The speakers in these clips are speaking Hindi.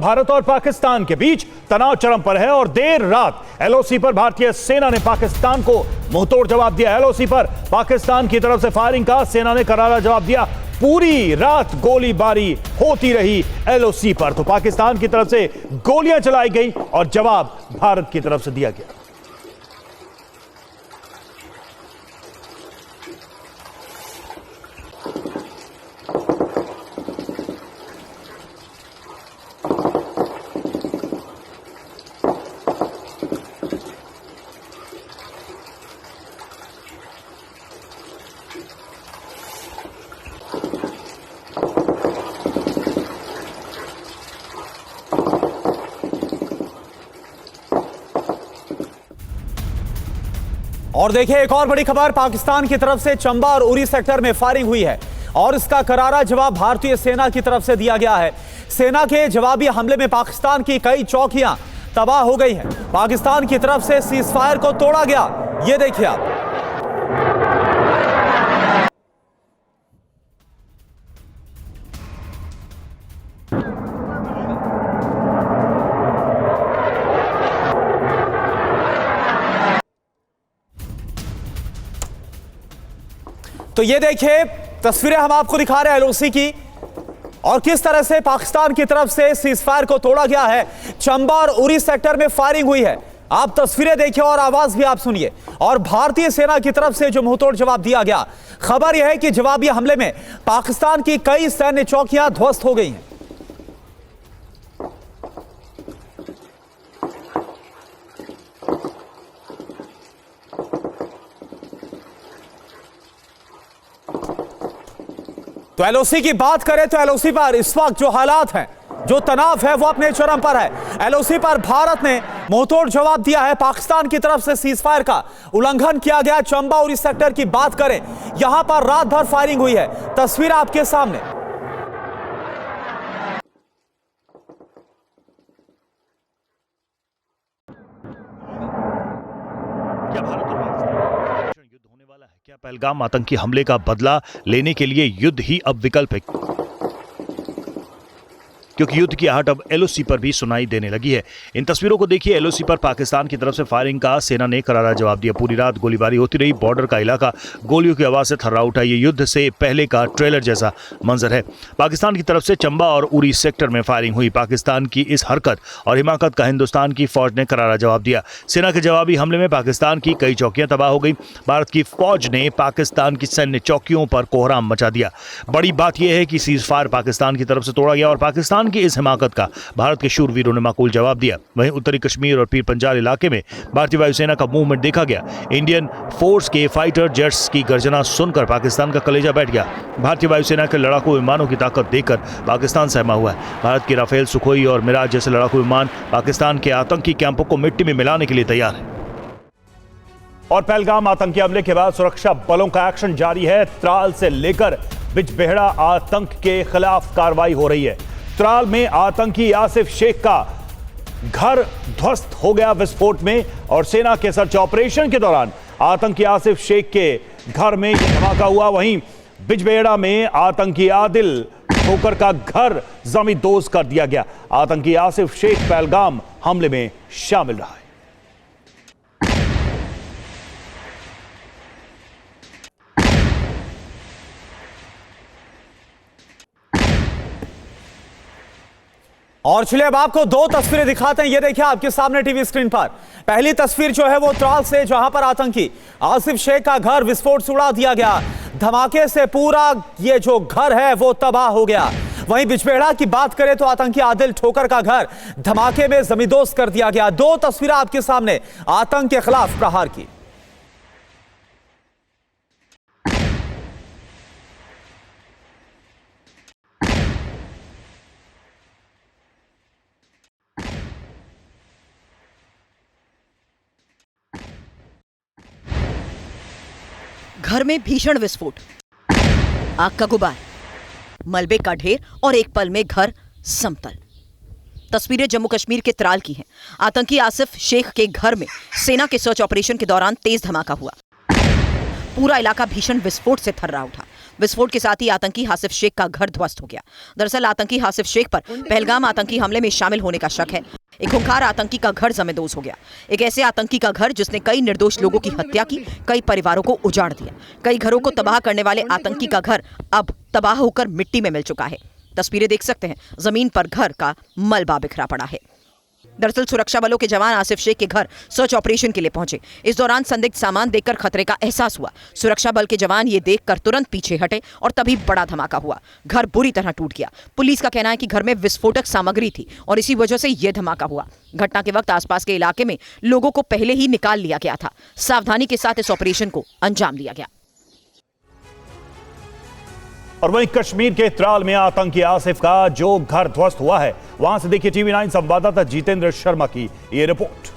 भारत और पाकिस्तान के बीच तनाव चरम पर है और देर रात एलओसी पर भारतीय सेना ने पाकिस्तान को मुंहतोड़ जवाब दिया। एलओसी पर पाकिस्तान की तरफ से फायरिंग का सेना ने करारा जवाब दिया। पूरी रात गोलीबारी होती रही एलओसी पर, तो पाकिस्तान की तरफ से गोलियां चलाई गई और जवाब भारत की तरफ से दिया गया। और देखिए एक और बड़ी खबर, पाकिस्तान की तरफ से चंबा और उरी सेक्टर में फायरिंग हुई है और इसका करारा जवाब भारतीय सेना की तरफ से दिया गया है। सेना के जवाबी हमले में पाकिस्तान की कई चौकियां तबाह हो गई हैं। पाकिस्तान की तरफ से सीजफायर को तोड़ा गया, ये देखिए आप। तो ये देखिए तस्वीरें हम आपको दिखा रहे हैं एलओसी की, और किस तरह से पाकिस्तान की तरफ से सीजफायर को तोड़ा गया है। चंबा और उरी सेक्टर में फायरिंग हुई है, आप तस्वीरें देखिए और आवाज भी आप सुनिए। और भारतीय सेना की तरफ से जो मुंहतोड़ जवाब दिया गया, खबर यह है कि जवाबी हमले में पाकिस्तान की कई सैन्य चौकियां ध्वस्त हो गई हैं। तो एलओसी की बात करें तो एलओसी पर इस वक्त जो हालात हैं, जो तनाव है वो अपने चरम पर है। एलओसी पर भारत ने मुंहतोड़ जवाब दिया है। पाकिस्तान की तरफ से सीजफायर का उल्लंघन किया गया। चंबा और इस सेक्टर की बात करें, यहां पर रात भर फायरिंग हुई है, तस्वीर आपके सामने। क्या भारत और पाकिस्तान युद्ध होने वाला है? क्या पहलगाम आतंकी हमले का बदला लेने के लिए युद्ध ही अब विकल्प है? क्योंकि युद्ध की आहट अब एलओसी पर भी सुनाई देने लगी है। इन तस्वीरों को देखिए, एलओसी पर पाकिस्तान की तरफ से फायरिंग का सेना ने करारा जवाब दिया। पूरी रात गोलीबारी होती रही, बॉर्डर का इलाका गोलियों की आवाज से थर्रा उठा। ये युद्ध से पहले का ट्रेलर जैसा मंजर है। पाकिस्तान की तरफ से चंबा और उरी सेक्टर में फायरिंग हुई। पाकिस्तान की इस हरकत और हिमाकत का हिंदुस्तान की फौज ने करारा जवाब दिया। सेना के जवाबी हमले में पाकिस्तान की कई चौकियां तबाह हो गई। भारत की फौज ने पाकिस्तान की सैन्य चौकियों पर कोहराम मचा दिया। बड़ी बात यह है कि सीजफायर पाकिस्तान की तरफ से तोड़ा गया और पाकिस्तान की इस हिमाकत का भारत के शूरवीरों ने माकूल जवाब दिया। वहीं उत्तरी कश्मीर और पीर पंजाल इलाके में भारतीय वायुसेना का मूवमेंट देखा गया। इंडियन फोर्स के फाइटर जेट्स की गर्जना सुनकर पाकिस्तान का कलेजा बैठ गया। भारतीय वायुसेना के लड़ाकू विमानों की ताकत देखकर पाकिस्तान सहमा हुआ है। भारत की राफेल, सुखोई और मिराज जैसे लड़ाकू विमान पाकिस्तान के आतंकी कैंपों को मिट्टी में मिलाने के लिए तैयार है। और पहलगाम आतंकी हमले के बाद सुरक्षा बलों का एक्शन जारी है। त्राल से लेकर बिजबेहड़ा आतंक के खिलाफ कार्रवाई हो रही है। त्राल में आतंकी आसिफ शेख का घर ध्वस्त हो गया विस्फोट में, और सेना के सर्च ऑपरेशन के दौरान आतंकी आसिफ शेख के घर में यह धमाका हुआ। वहीं बिजबेहड़ा में आतंकी आदिल ठोकर का घर जमींदोज कर दिया गया। आतंकी आसिफ शेख पहलगाम हमले में शामिल रहा है। और चलिए अब आपको दो तस्वीरें दिखाते हैं। ये देखिए आपके सामने टीवी स्क्रीन पर। पहली तस्वीर जो है वो त्राल से, जहां पर आतंकी आसिफ शेख का घर विस्फोट से उड़ा दिया गया। धमाके से पूरा ये जो घर है वो तबाह हो गया। वहीं बिजबेहड़ा की बात करें तो आतंकी आदिल ठोकर का घर धमाके में जमींदोज कर दिया गया। दो तस्वीरें आपके सामने आतंक के खिलाफ प्रहार की। घर में भीषण विस्फोट, आग का गुबार, मलबे का ढेर और एक पल में घर समतल। तस्वीरें जम्मू कश्मीर के त्राल की हैं। आतंकी आसिफ शेख के घर में सेना के सर्च ऑपरेशन के दौरान तेज धमाका हुआ। पूरा इलाका भीषण विस्फोट से थर्रा उठा। विस्फोट के साथ ही आतंकी हासिफ शेख का घर ध्वस्त हो गया। दरअसल आतंकी हासिफ शेख पर पहलगाम आतंकी हमले में शामिल होने का शक है। एक खूंखार आतंकी का घर जमेदोज हो गया। एक ऐसे आतंकी का घर जिसने कई निर्दोष लोगों की हत्या की, कई परिवारों को उजाड़ दिया। कई घरों को तबाह करने वाले आतंकी का घर अब तबाह होकर मिट्टी में मिल चुका है। तस्वीरें देख सकते हैं, जमीन पर घर का मलबा बिखरा पड़ा है। दरअसल सुरक्षा बलों के जवान आसिफ शेख के घर सर्च ऑपरेशन के लिए पहुंचे। इस दौरान संदिग्ध सामान देखकर खतरे का एहसास हुआ। सुरक्षा बल के जवान ये देखकर तुरंत पीछे हटे और तभी बड़ा धमाका हुआ। घर बुरी तरह टूट गया। पुलिस का कहना है कि घर में विस्फोटक सामग्री थी और इसी वजह से यह धमाका हुआ। घटना के वक्त आसपास के इलाके में लोगों को पहले ही निकाल लिया गया था। सावधानी के साथ इस ऑपरेशन को अंजाम दिया गया। और वहीं कश्मीर के त्राल में आतंकी आसिफ का जो घर ध्वस्त हुआ है, वहां से देखिए टीवी 9 संवाददाता जितेंद्र शर्मा की ये रिपोर्ट।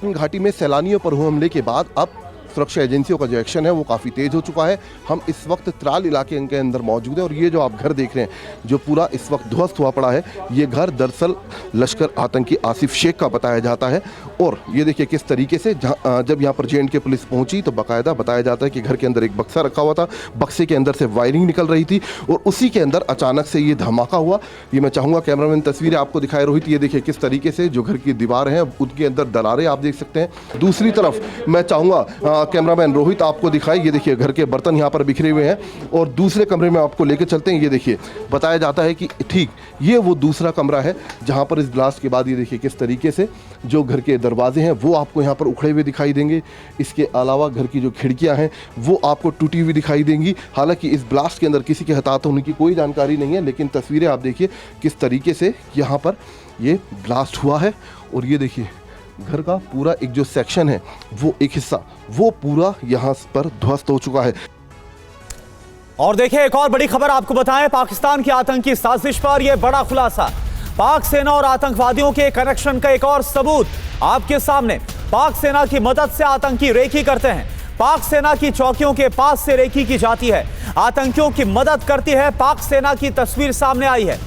घाटी में सैलानियों पर हुए हमले के बाद अब सुरक्षा एजेंसियों का जो एक्शन है वो काफ़ी तेज हो चुका है। हम इस वक्त त्राल इलाके के अंदर मौजूद है और ये जो आप घर देख रहे हैं, जो पूरा इस वक्त ध्वस्त हुआ पड़ा है, ये घर दरअसल लश्कर आतंकी आसिफ शेख का बताया जाता है। और ये देखिए किस तरीके से जब यहाँ पर JNK पुलिस पहुंची तो बाकायदा बताया जाता है कि घर के अंदर एक बक्सा रखा हुआ था, बक्से के अंदर से वायरिंग निकल रही थी और उसी के अंदर अचानक से ये धमाका हुआ। ये मैं चाहूँगा कैमरामैन तस्वीरें आपको दिखाए रोहित, ये देखिए किस तरीके से जो घर की दीवार हैं उनके अंदर दरारें आप देख सकते हैं। दूसरी तरफ मैं चाहूँगा कैमरामैन रोहित आपको दिखाए, ये देखिए घर के बर्तन यहाँ पर बिखरे हुए हैं। और दूसरे कमरे में आपको लेकर चलते हैं। ये देखिए बताया जाता है कि ठीक ये वो दूसरा कमरा है जहाँ पर इस ब्लास्ट के बाद ये देखिए किस तरीके से जो घर के दरवाजे हैं वो आपको यहाँ पर उखड़े हुए दिखाई देंगे। इसके अलावा घर की जो खिड़कियाँ हैं वो आपको टूटी हुई दिखाई देंगी। हालांकि इस ब्लास्ट के अंदर किसी के हताहत होने की कोई जानकारी नहीं है, लेकिन तस्वीरें आप देखिए किस तरीके से यहाँ पर ये ब्लास्ट हुआ है। और ये देखिए घर का पूरा एक जो सेक्शन है वो एक हिस्सा वो पूरा यहाँ पर ध्वस्त हो चुका है। और देखिए एक और बड़ी खबर आपको बताएं, पाकिस्तान की आतंकी साजिश पर यह बड़ा खुलासा। पाक सेना और आतंकवादियों के कनेक्शन का एक और सबूत आपके सामने। पाक सेना की मदद से आतंकी रेकी करते हैं। पाक सेना की चौकियों के पास से रेकी की जाती है, आतंकियों की मदद करती है पाक सेना की तस्वीर सामने आई है।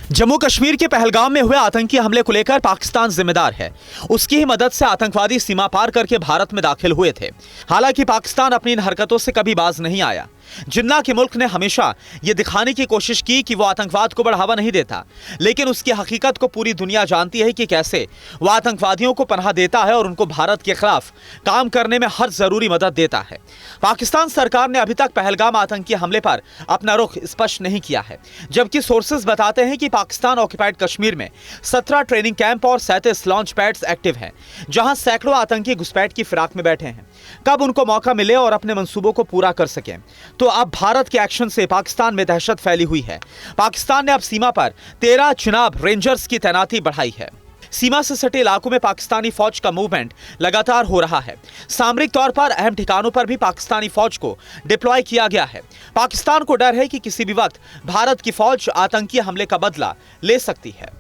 जम्मू कश्मीर के पहलगाम में हुए आतंकी हमले को लेकर पाकिस्तान जिम्मेदार है। उसकी ही मदद से आतंकवादी सीमा पार करके भारत में दाखिल हुए थे। हालांकि पाकिस्तान अपनी इन हरकतों से कभी बाज नहीं आया। जिन्ना के मुल्क ने हमेशा यह दिखाने की कोशिश की कि वो आतंकवाद को बढ़ावा नहीं देता, लेकिन उसकी हकीकत को पूरी दुनिया जानती है कि कैसे वो आतंकवादियों को पनाह देता है और उनको भारत के खिलाफ काम करने में हर जरूरी मदद देता है। पाकिस्तान सरकार ने अभी तक पहलगाम आतंकी हमले पर अपना रुख स्पष्ट नहीं किया है, जबकि सोर्सेज बताते हैं कि पाकिस्तान ऑक्युपाइड कश्मीर में 17 ट्रेनिंग कैंप और 37 लॉन्च पैड्स एक्टिव हैं, जहां सैकड़ों आतंकी घुसपैठ की फिराक में बैठे हैं। कब उनको मौका मिले और अपने मंसूबों को पूरा कर सकें। तो अब भारत के एक्शन से पाकिस्तान में दहशत फैली हुई है। पाकिस्तान ने अब सीमा पर 13 चिनाब रेंजर्स की तैनाती बढ़ाई है। सीमा से सटे इलाकों में पाकिस्तानी फौज का मूवमेंट लगातार हो रहा है। सामरिक तौर पर अहम ठिकानों पर भी पाकिस्तानी फौज को डिप्लॉय किया गया है। पाकिस्तान को डर है कि किसी भी वक्त भारत की फौज आतंकी हमले का बदला ले सकती है।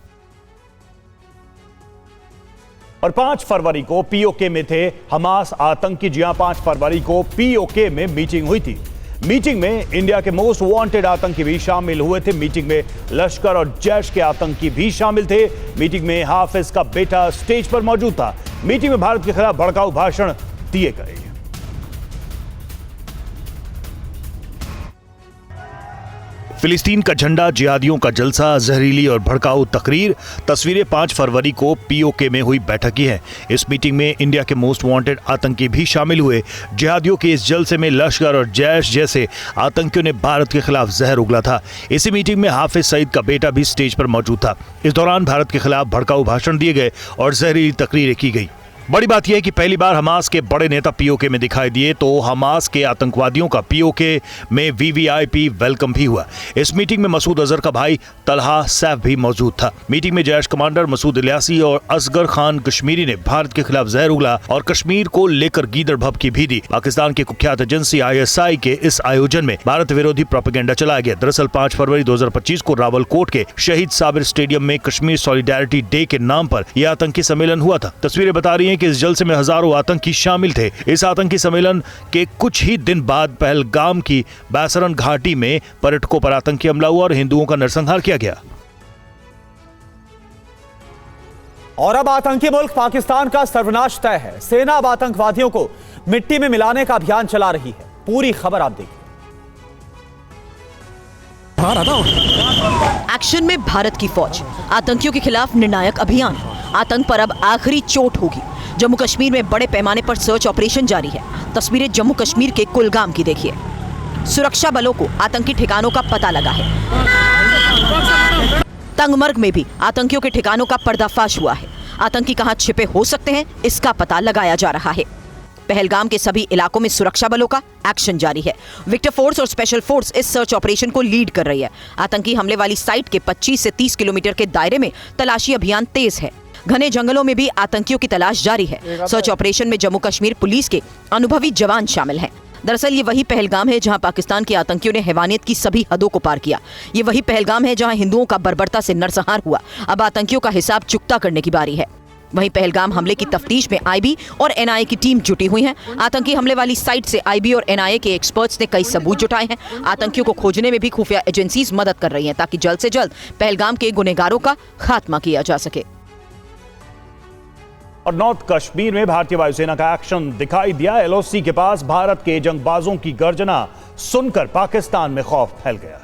और 5 फरवरी को पीओके में थे हमास आतंकी। जी हां, 5 फरवरी को पीओके में मीटिंग हुई थी। मीटिंग में इंडिया के मोस्ट वांटेड आतंकी भी शामिल हुए थे। मीटिंग में लश्कर और जैश के आतंकी भी शामिल थे। मीटिंग में हाफिज का बेटा स्टेज पर मौजूद था। मीटिंग में भारत के खिलाफ भड़काऊ भाषण दिए गए। फिलिस्तीन का झंडा, जिहादियों का जलसा, जहरीली और भड़काऊ तकरीर। तस्वीरें 5 फरवरी को पीओके में हुई बैठक की हैं। इस मीटिंग में इंडिया के मोस्ट वांटेड आतंकी भी शामिल हुए। जिहादियों के इस जलसे में लश्कर और जैश जैसे आतंकियों ने भारत के खिलाफ जहर उगला था। इसी मीटिंग में हाफिज सईद का बेटा भी स्टेज पर मौजूद था। इस दौरान भारत के खिलाफ भड़काऊ भाषण दिए गए और जहरीली तकरीरें की गई। बड़ी बात यह है कि पहली बार हमास के बड़े नेता पीओके में दिखाई दिए, तो हमास के आतंकवादियों का पीओके में वीवीआईपी वेलकम भी हुआ। इस मीटिंग में मसूद अजहर का भाई तलहा सैफ भी मौजूद था। मीटिंग में जैश कमांडर मसूद इलियासी और असगर खान कश्मीरी ने भारत के खिलाफ जहर उगला और कश्मीर को लेकर गीदड़ भभकी भी दी। पाकिस्तान की कुख्यात एजेंसी ISI के इस आयोजन में भारत विरोधी प्रोपेगेंडा चलाया गया। दरअसल 5 फरवरी 2025 को रावलकोट के शहीद साबिर स्टेडियम में कश्मीर सॉलिडारिटी डे के नाम पर यह आतंकी सम्मेलन हुआ था। तस्वीरें बता रही हैं कि इस जलसे में हजारों आतंकी शामिल थे। इस आतंकी सम्मेलन के कुछ ही दिन बाद पहलगाम की बैसरन घाटी में पर्यटकों पर आतंकी हमला हुआ और हिंदुओं का नरसंहार किया गया। और अब आतंकी मुल्क पाकिस्तान का सर्वनाश तय है। सेना अब आतंकवादियों को मिट्टी में मिलाने का अभियान चला रही है। पूरी खबर आप देखिए। एक्शन में भारत की फौज, आतंकियों के खिलाफ निर्णायक अभियान। आतंक पर अब आखिरी चोट होगी। जम्मू कश्मीर में बड़े पैमाने पर सर्च ऑपरेशन जारी है। तस्वीरें जम्मू कश्मीर के कुलगाम की देखिए। सुरक्षा बलों को आतंकी ठिकानों का पता लगा है। तंगमर्ग में भी आतंकियों के ठिकानों का पर्दाफाश हुआ है। आतंकी कहां छिपे हो सकते हैं, इसका पता लगाया जा रहा है। पहलगाम के सभी इलाकों में सुरक्षा बलों का एक्शन जारी है। विक्टर फोर्स और स्पेशल फोर्स इस सर्च ऑपरेशन को लीड कर रही है। आतंकी हमले वाली साइट के 25 से 30 किलोमीटर के दायरे में तलाशी अभियान तेज है। घने जंगलों में भी आतंकियों की तलाश जारी है। सर्च ऑपरेशन में जम्मू कश्मीर पुलिस के अनुभवी जवान शामिल हैं। दरअसल ये वही पहलगाम है जहां पाकिस्तान के आतंकियों ने हैवानियत की सभी हदों को पार किया। ये वही पहलगाम है जहां हिंदुओं का बर्बरता से नरसंहार हुआ। अब आतंकियों का हिसाब चुकता करने की बारी है। वहीं पहलगाम हमले की तफ्तीश में आईबी और एनआईए की टीम जुटी हुई है। आतंकी हमले वाली साइट से आईबी और एनआईए के एक्सपर्ट्स ने कई सबूत जुटाए हैं। आतंकियों को खोजने में भी खुफिया एजेंसीज मदद कर रही हैं ताकि जल्द से जल्द पहलगाम के गुनहगारों का खात्मा किया जा सके। और नॉर्थ कश्मीर में भारतीय वायुसेना का एक्शन दिखाई दिया। एलओसी के पास भारत के जंगबाजों की गर्जना सुनकर पाकिस्तान में खौफ फैल गया है।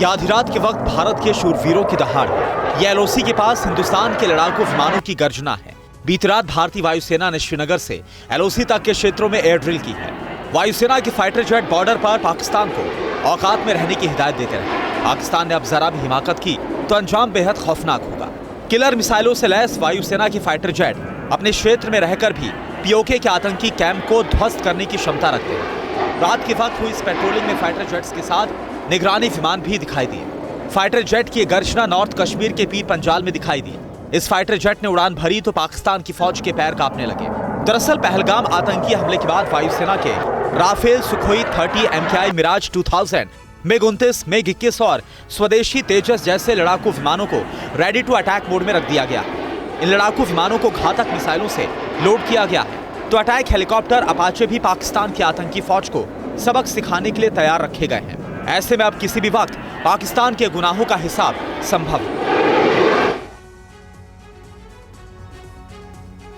यह आधी रात के वक्त भारत के शूरवीरों की दहाड़ है। यह एलओसी के पास हिंदुस्तान के लड़ाकू विमानों की गर्जना है। बीती रात भारतीय वायुसेना ने श्रीनगर से एलओसी तक के क्षेत्रों में एयर ड्रिल की है। वायुसेना के फाइटर जेट बॉर्डर पर पाकिस्तान को औकात में रहने की हिदायत देते रहे। पाकिस्तान ने अब जरा भी हिमाकत की तो अंजाम बेहद खौफनाक होगा। किलर मिसाइलों से लैस वायुसेना के फाइटर जेट अपने क्षेत्र में रहकर भी पीओके के आतंकी कैंप को ध्वस्त करने की क्षमता रखते हैं। रात के वक्त हुई इस पेट्रोलिंग में फाइटर जेट्स के साथ निगरानी विमान भी दिखाई दिए। फाइटर जेट की गर्जना नॉर्थ कश्मीर के पीर पंजाल में दिखाई दी। इस फाइटर जेट ने उड़ान भरी तो पाकिस्तान की फौज के पैर कांपने लगे। दरअसल पहलगाम आतंकी हमले के बाद वायुसेना के Rafale, Sukhoi 30, MKI Miraj 2000, MiG-29, MiG-21 और स्वदेशी तेजस जैसे लड़ाकू विमानों को रेडी टू अटैक मोड में रख दिया गया है। इन लड़ाकू विमानों को घातक मिसाइलों से लोड किया गया है तो अटैक हेलीकॉप्टर अपाचे भी पाकिस्तान की आतंकी फौज को सबक सिखाने के लिए तैयार रखे गए हैं। ऐसे में अब किसी भी वक्त पाकिस्तान के गुनाहों का हिसाब संभव है।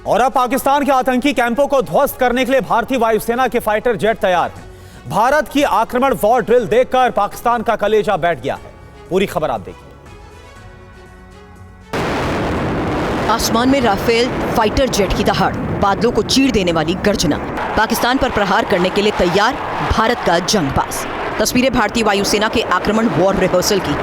और अब पाकिस्तान के आतंकी कैंपों को ध्वस्त करने के लिए भारतीय वायुसेना के फाइटर जेट तैयार हैं। भारत की आक्रमण वॉर ड्रिल देखकर पाकिस्तान का कलेजा बैठ गया है। पूरी खबर आप देखिए। आसमान में राफेल फाइटर जेट की दहाड़, बादलों को चीर देने वाली गर्जना। पाकिस्तान पर प्रहार करने के लिए तैयार भारत का जंगबाज। तस्वीरें भारतीय वायुसेना के आक्रमण वॉर रिहर्सल की।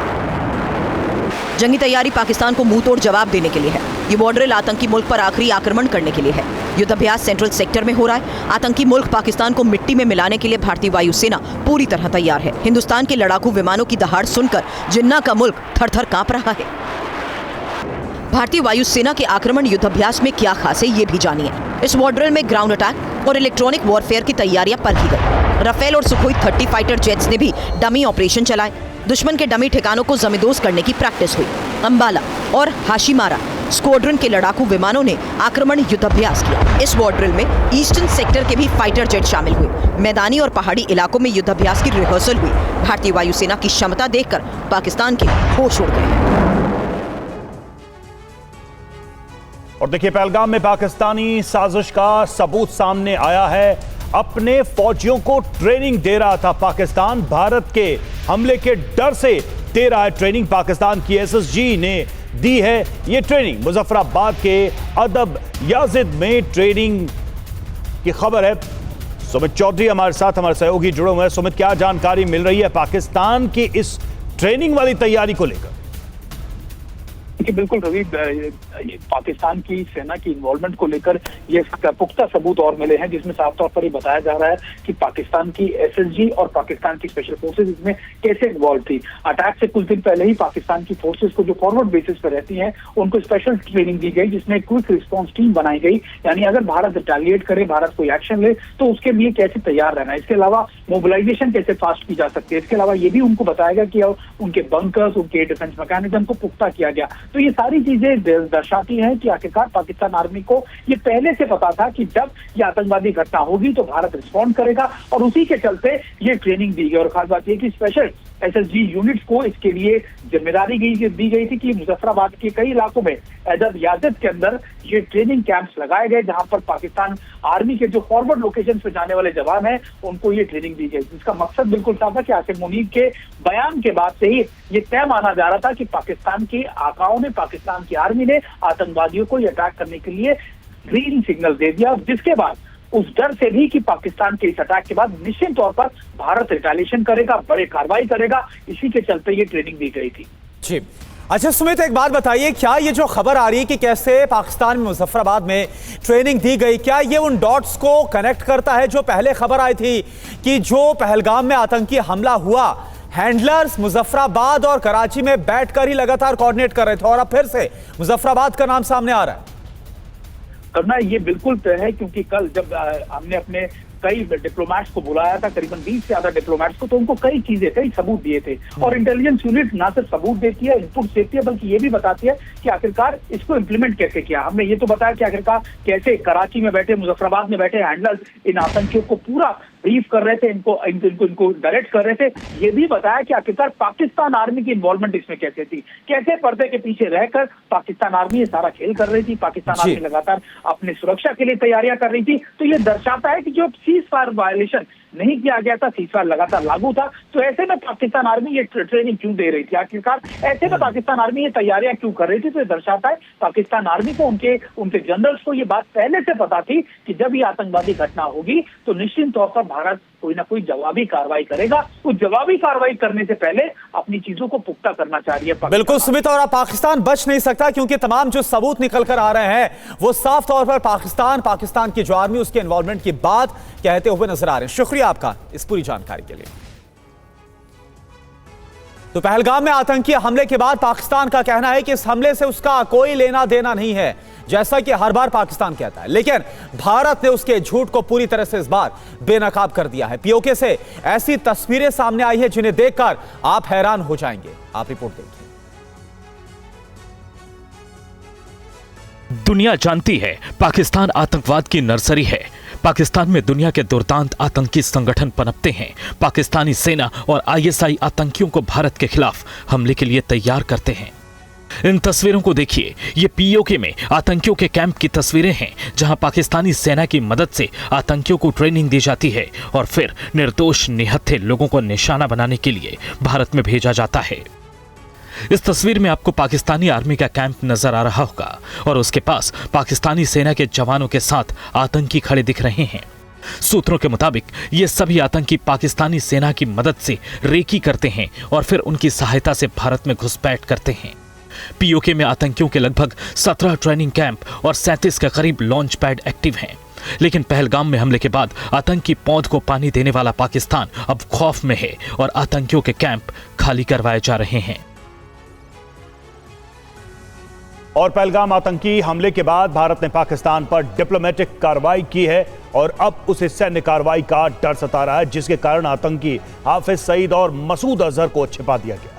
जंगी तैयारी पाकिस्तान को मुंह तोड़ जवाब देने के लिए है। ये वॉर ड्रिल आतंकी मुल्क पर आखिरी आक्रमण करने के लिए है। युद्धाभ्यास सेंट्रल सेक्टर में हो रहा है। आतंकी मुल्क पाकिस्तान को मिट्टी में मिलाने के लिए भारतीय वायुसेना पूरी तरह तैयार है। हिंदुस्तान के लड़ाकू विमानों की दहाड़ सुनकर जिन्ना का मुल्क थर-थर कांप रहा है। भारतीय वायुसेना के आक्रमण युद्धाभ्यास में क्या खास है, ये भी जानिए। इस वॉर ड्रिल में ग्राउंड अटैक और इलेक्ट्रॉनिक वॉरफेयर की तैयारियां परखी गई। राफेल और सुखोई 30 फाइटर जेट्स ने भी डमी ऑपरेशन चलाए। दुश्मन के डमी ठिकानों को जमींदोज करने की प्रैक्टिस हुई। अंबाला और हाशिमारा स्क्वाड्रन के लड़ाकू विमानों ने आक्रमण युद्धाभ्यास किया। इस वॉर ड्रिल में ईस्टर्न सेक्टर के भी फाइटर जेट शामिल हुए। मैदानी और पहाड़ी इलाकों में युद्धाभ्यास की रिहर्सल हुई। भारतीय वायुसेना की क्षमता देखकर पाकिस्तान के होश उड़ गए। और देखिए, पहलगाम में पाकिस्तानी साजिश का सबूत सामने आया है। अपने फौजियों को ट्रेनिंग दे रहा था पाकिस्तान। भारत के हमले के डर से दे रहा है ट्रेनिंग। पाकिस्तान की SSG ने दी है ये ट्रेनिंग। मुजफ्फराबाद के अदब याजिद में ट्रेनिंग की खबर है। सुमित चौधरी हमारे साथ, हमारे सहयोगी जुड़े हुए हैं। सुमित, क्या जानकारी मिल रही है पाकिस्तान की इस ट्रेनिंग वाली तैयारी को लेकर? बिल्कुल रवि, पाकिस्तान की सेना की इन्वॉल्वमेंट को लेकर ये पुख्ता सबूत और मिले हैं, जिसमें साफ तौर पर ये बताया जा रहा है कि पाकिस्तान की SSG और पाकिस्तान की स्पेशल फोर्सेस इसमें कैसे इन्वॉल्व थी। अटैक से कुछ दिन पहले ही पाकिस्तान की फोर्सेस को जो फॉरवर्ड बेसिस पर रहती हैं उनको स्पेशल ट्रेनिंग दी गई, जिसमें क्विक रिस्पॉन्स टीम बनाई गई। यानी अगर भारत रिटेलिएट करे, भारत कोई एक्शन ले तो उसके लिए कैसे तैयार रहना है। इसके अलावा मोबिलाइजेशन कैसे फास्ट की जा सकती है। इसके अलावा ये भी उनको बताया गया कि उनके बंकर्स, उनके डिफेंस मैकेनिज्म को पुख्ता किया गया। तो ये सारी चीजें दर्शाती हैं कि आखिरकार पाकिस्तान आर्मी को ये पहले से पता था कि जब ये आतंकवादी घटना होगी तो भारत रिस्पॉन्ड करेगा, और उसी के चलते ये ट्रेनिंग दी गई। और खास बात यह कि स्पेशल एसएसजी यूनिट्स को इसके लिए जिम्मेदारी दी गई थी कि मुजफ्फराबाद के कई इलाकों में याजद के अंदर ये ट्रेनिंग कैंप्स लगाए गए, जहां पर पाकिस्तान आर्मी के जो फॉरवर्ड लोकेशन पे जाने वाले जवान हैं उनको ये ट्रेनिंग दी गई, जिसका मकसद बिल्कुल साफ था कि आसिम मुनीर के बयान के बाद से ही ये तय माना जा रहा था कि पाकिस्तान के आकाओं ने, पाकिस्तान की आर्मी ने आतंकवादियों को ये अटैक करने के लिए ग्रीन सिग्नल दे दिया, जिसके बाद उस डर से भी कि पाकिस्तान के इस अटैक के बाद निश्चित तौर पर भारत रिटेलिएशन करेगा, बड़े कार्रवाई करेगा, इसी के चलते ये ट्रेनिंग दी गई थी। जी अच्छा सुमित, एक बात बताइए, क्या ये जो खबर आ रही है कि कैसे पाकिस्तान में मुजफ्फराबाद में ट्रेनिंग दी गई, क्या ये उन डॉट्स को कनेक्ट करता है जो पहले खबर आई थी कि जो पहलगाम में आतंकी हमला हुआ, हैंडलर्स मुजफ्फराबाद और कराची में बैठकर ही लगातार कोऑर्डिनेट कर रहे थे और अब फिर से मुजफ्फराबाद का नाम सामने आ रहा है? करना ये बिल्कुल तय है, क्योंकि कल जब हमने अपने कई डिप्लोमेट्स को बुलाया था, करीबन 20 से ज्यादा डिप्लोमेट्स को, तो उनको कई चीजें, कई सबूत दिए थे। और इंटेलिजेंस यूनिट ना सिर्फ सबूत देती है, इनपुट देती है, बल्कि ये भी बताती है कि आखिरकार इसको इम्प्लीमेंट कैसे किया। हमने ये तो बताया कि आखिरकार कैसे कराची में बैठे, मुजफ्फराबाद में बैठे हैंडलर्स इन आतंकियों को पूरा ब्रीफ कर रहे थे, इनको डायरेक्ट कर रहे थे। ये भी बताया कि आखिरकार पाकिस्तान आर्मी की इन्वॉल्वमेंट इसमें कैसे थी, कैसे पर्दे के पीछे रहकर पाकिस्तान आर्मी ये सारा खेल कर रही थी, पाकिस्तान आर्मी लगातार अपनी सुरक्षा के लिए तैयारियां कर रही थी। तो ये दर्शाता है कि जो सीज फायर वायलेशन नहीं किया गया था, सीज फायर लगातार लागू था, तो ऐसे में पाकिस्तान आर्मी ये ट्रेनिंग क्यों दे रही थी, आखिरकार ऐसे में पाकिस्तान आर्मी ये तैयारियां क्यों कर रही थी। तो ये दर्शाता है पाकिस्तान आर्मी को, उनके जनरल्स को ये बात पहले से पता थी कि जब ये आतंकवादी घटना होगी तो निश्चित तौर पर भारत कोई ना कोई जवाबी कार्रवाई करेगा। उस जवाबी कार्रवाई करने से पहले अपनी चीजों को पुख्ता करना चाह रही है। बिल्कुल सुमित, और अब पाकिस्तान बच नहीं सकता क्योंकि तमाम जो सबूत निकल कर आ रहे हैं वो साफ तौर पर पाकिस्तान की जो आर्मी उसके इन्वॉल्वमेंट की बात कहते हुए नजर आ रहे हैं। शुक्रिया आपका इस पूरी जानकारी के लिए। तो पहलगाम में आतंकी हमले के बाद पाकिस्तान का कहना है कि इस हमले से उसका कोई लेना देना नहीं है, जैसा कि हर बार पाकिस्तान कहता है, लेकिन भारत ने उसके झूठ को पूरी तरह से इस बार बेनकाब कर दिया है। पीओके से ऐसी तस्वीरें सामने आई है जिन्हें देखकर आप हैरान हो जाएंगे। आप रिपोर्ट देखिए। दुनिया जानती है पाकिस्तान आतंकवाद की नर्सरी है। पाकिस्तान में दुनिया के दुर्दांत आतंकी संगठन पनपते हैं। पाकिस्तानी सेना और आईएसआई आतंकियों को भारत के खिलाफ हमले के लिए तैयार करते हैं। इन तस्वीरों को देखिए, ये पीओके में आतंकियों के कैंप की तस्वीरें हैं, जहां पाकिस्तानी सेना की मदद से आतंकियों को ट्रेनिंग दी जाती है और फिर निर्दोष निहत्थे लोगों को निशाना बनाने के लिए भारत में भेजा जाता है। इस तस्वीर में आपको पाकिस्तानी आर्मी का कैंप नजर आ रहा होगा और उसके पास पाकिस्तानी सेना के जवानों के साथ आतंकी खड़े दिख रहे हैं। सूत्रों के मुताबिक ये सभी आतंकी पाकिस्तानी सेना की मदद से रेकी करते हैं और फिर उनकी सहायता से भारत में घुसपैठ करते हैं। पीओके में आतंकियों के लगभग 17 ट्रेनिंग कैंप और 37 के करीब लॉन्च पैड एक्टिव हैं। लेकिन पहलगाम में हमले के बाद आतंकी पौध को पानी देने वाला पाकिस्तान अब खौफ में है और आतंकियों के कैंप खाली करवाए जा रहे हैं। और पहलगाम आतंकी हमले के बाद भारत ने पाकिस्तान पर डिप्लोमेटिक कार्रवाई की है और अब उसे सैन्य कार्रवाई का डर सता रहा है, जिसके कारण आतंकी हाफिज सईद और मसूद अजहर को छिपा दिया गया है।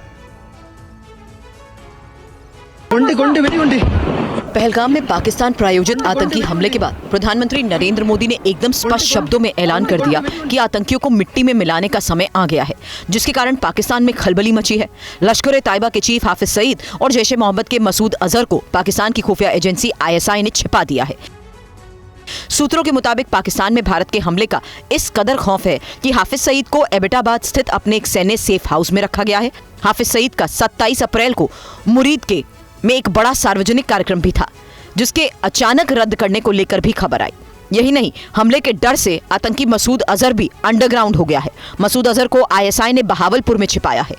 पहलगाम में पाकिस्तान प्रायोजित आतंकी हमले के बाद प्रधानमंत्री नरेंद्र मोदी ने एकदम स्पष्ट शब्दों में ऐलान कर दिया कि आतंकियों को मिट्टी में मिलाने का समय आ गया है, जिसके कारण पाकिस्तान में खलबली मची है। लश्कर-ए-तैयबा के चीफ हाफिज सईद और जैश-ए-मोहम्मद के मसूद अजहर को पाकिस्तान की खुफिया एजेंसी आईएसआई ने छिपा दिया है। सूत्रों के मुताबिक पाकिस्तान में भारत के हमले का इस कदर खौफ है कि हाफिज सईद को एबटाबाद स्थित अपने एक सैन्य सेफ हाउस में रखा गया है। हाफिज सईद का 27 अप्रैल को मुरीद में एक बड़ा सार्वजनिक कार्यक्रम भी था, जिसके अचानक रद्द करने को लेकर भी खबर आई। यही नहीं, हमले के डर से आतंकी मसूद अजहर भी अंडरग्राउंड हो गया है। मसूद अजहर को आईएसआई ने बहावलपुर में छिपाया है।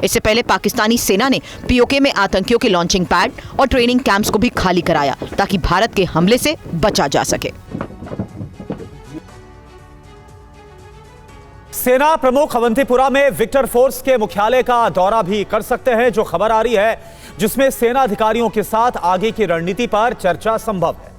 इससे पहले पाकिस्तानी सेना ने पीओके में आतंकियों के लॉन्चिंग पैड और ट्रेनिंग कैंप्स को भी खाली कराया ताकि भारत के हमले से बचा जा सके। सेना प्रमुख अवंतीपुरा में विक्टर फोर्स के मुख्यालय का दौरा भी कर सकते हैं, जो खबर आ रही है, जिसमें सेना अधिकारियों के साथ आगे की रणनीति पर चर्चा संभव है।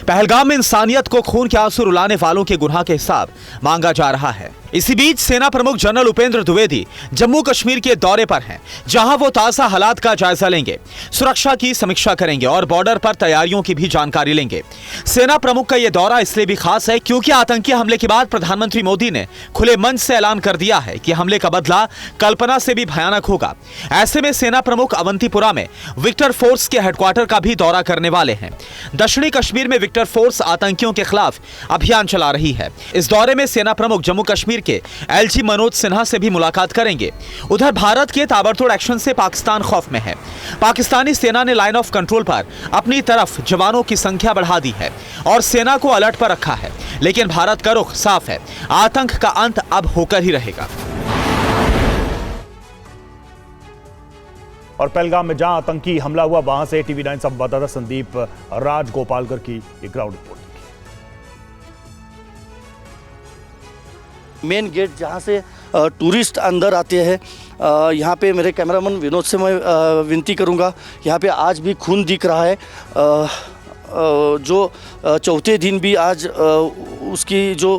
पहलगाम में इंसानियत को खून के आंसू रुलाने वालों के गुनाह के हिसाब मांगा जा रहा है। इसी बीच सेना प्रमुख जनरल उपेंद्र द्विवेदी जम्मू कश्मीर के दौरे पर हैं, जहां वो ताजा हालात का जायजा लेंगे, सुरक्षा की समीक्षा करेंगे और बॉर्डर पर तैयारियों की भी जानकारी लेंगे। सेना प्रमुख का यह दौरा इसलिए भी खास है क्योंकि आतंकी हमले के बाद प्रधानमंत्री मोदी ने खुले मन से ऐलान कर दिया है कि हमले का बदला कल्पना से भी भयानक होगा। ऐसे में सेना प्रमुख अवंतीपुरा में विक्टर फोर्स के हेडक्वार्टर का भी दौरा करने वाले हैं। दक्षिणी कश्मीर में विक्टर फोर्स आतंकियों के खिलाफ अभियान चला रही है। इस दौरे में सेना प्रमुख जम्मू कश्मीर के एलजी मनोज सिन्हा से भी मुलाकात करेंगे। उधर भारत के ताबड़तोड़ एक्शन से पाकिस्तान खौफ में है। पाकिस्तानी सेना ने लाइन ऑफ कंट्रोल पर अपनी तरफ जवानों की संख्या बढ़ा दी है और सेना को अलर्ट पर रखा है, लेकिन भारत का रुख साफ है, आतंक का अंत अब होकर ही रहेगा। और पहलगाम में जहां आतंकी हमला हुआ, वहां से TV9 संवाददाता संदीप राजगोपालकर की एक ग्राउंड रिपोर्ट। मेन गेट जहाँ से टूरिस्ट अंदर आते हैं, यहाँ पे मेरे कैमरामैन विनोद से मैं विनती करूँगा, यहाँ पे आज भी खून दिख रहा है। जो चौथे दिन भी आज उसकी जो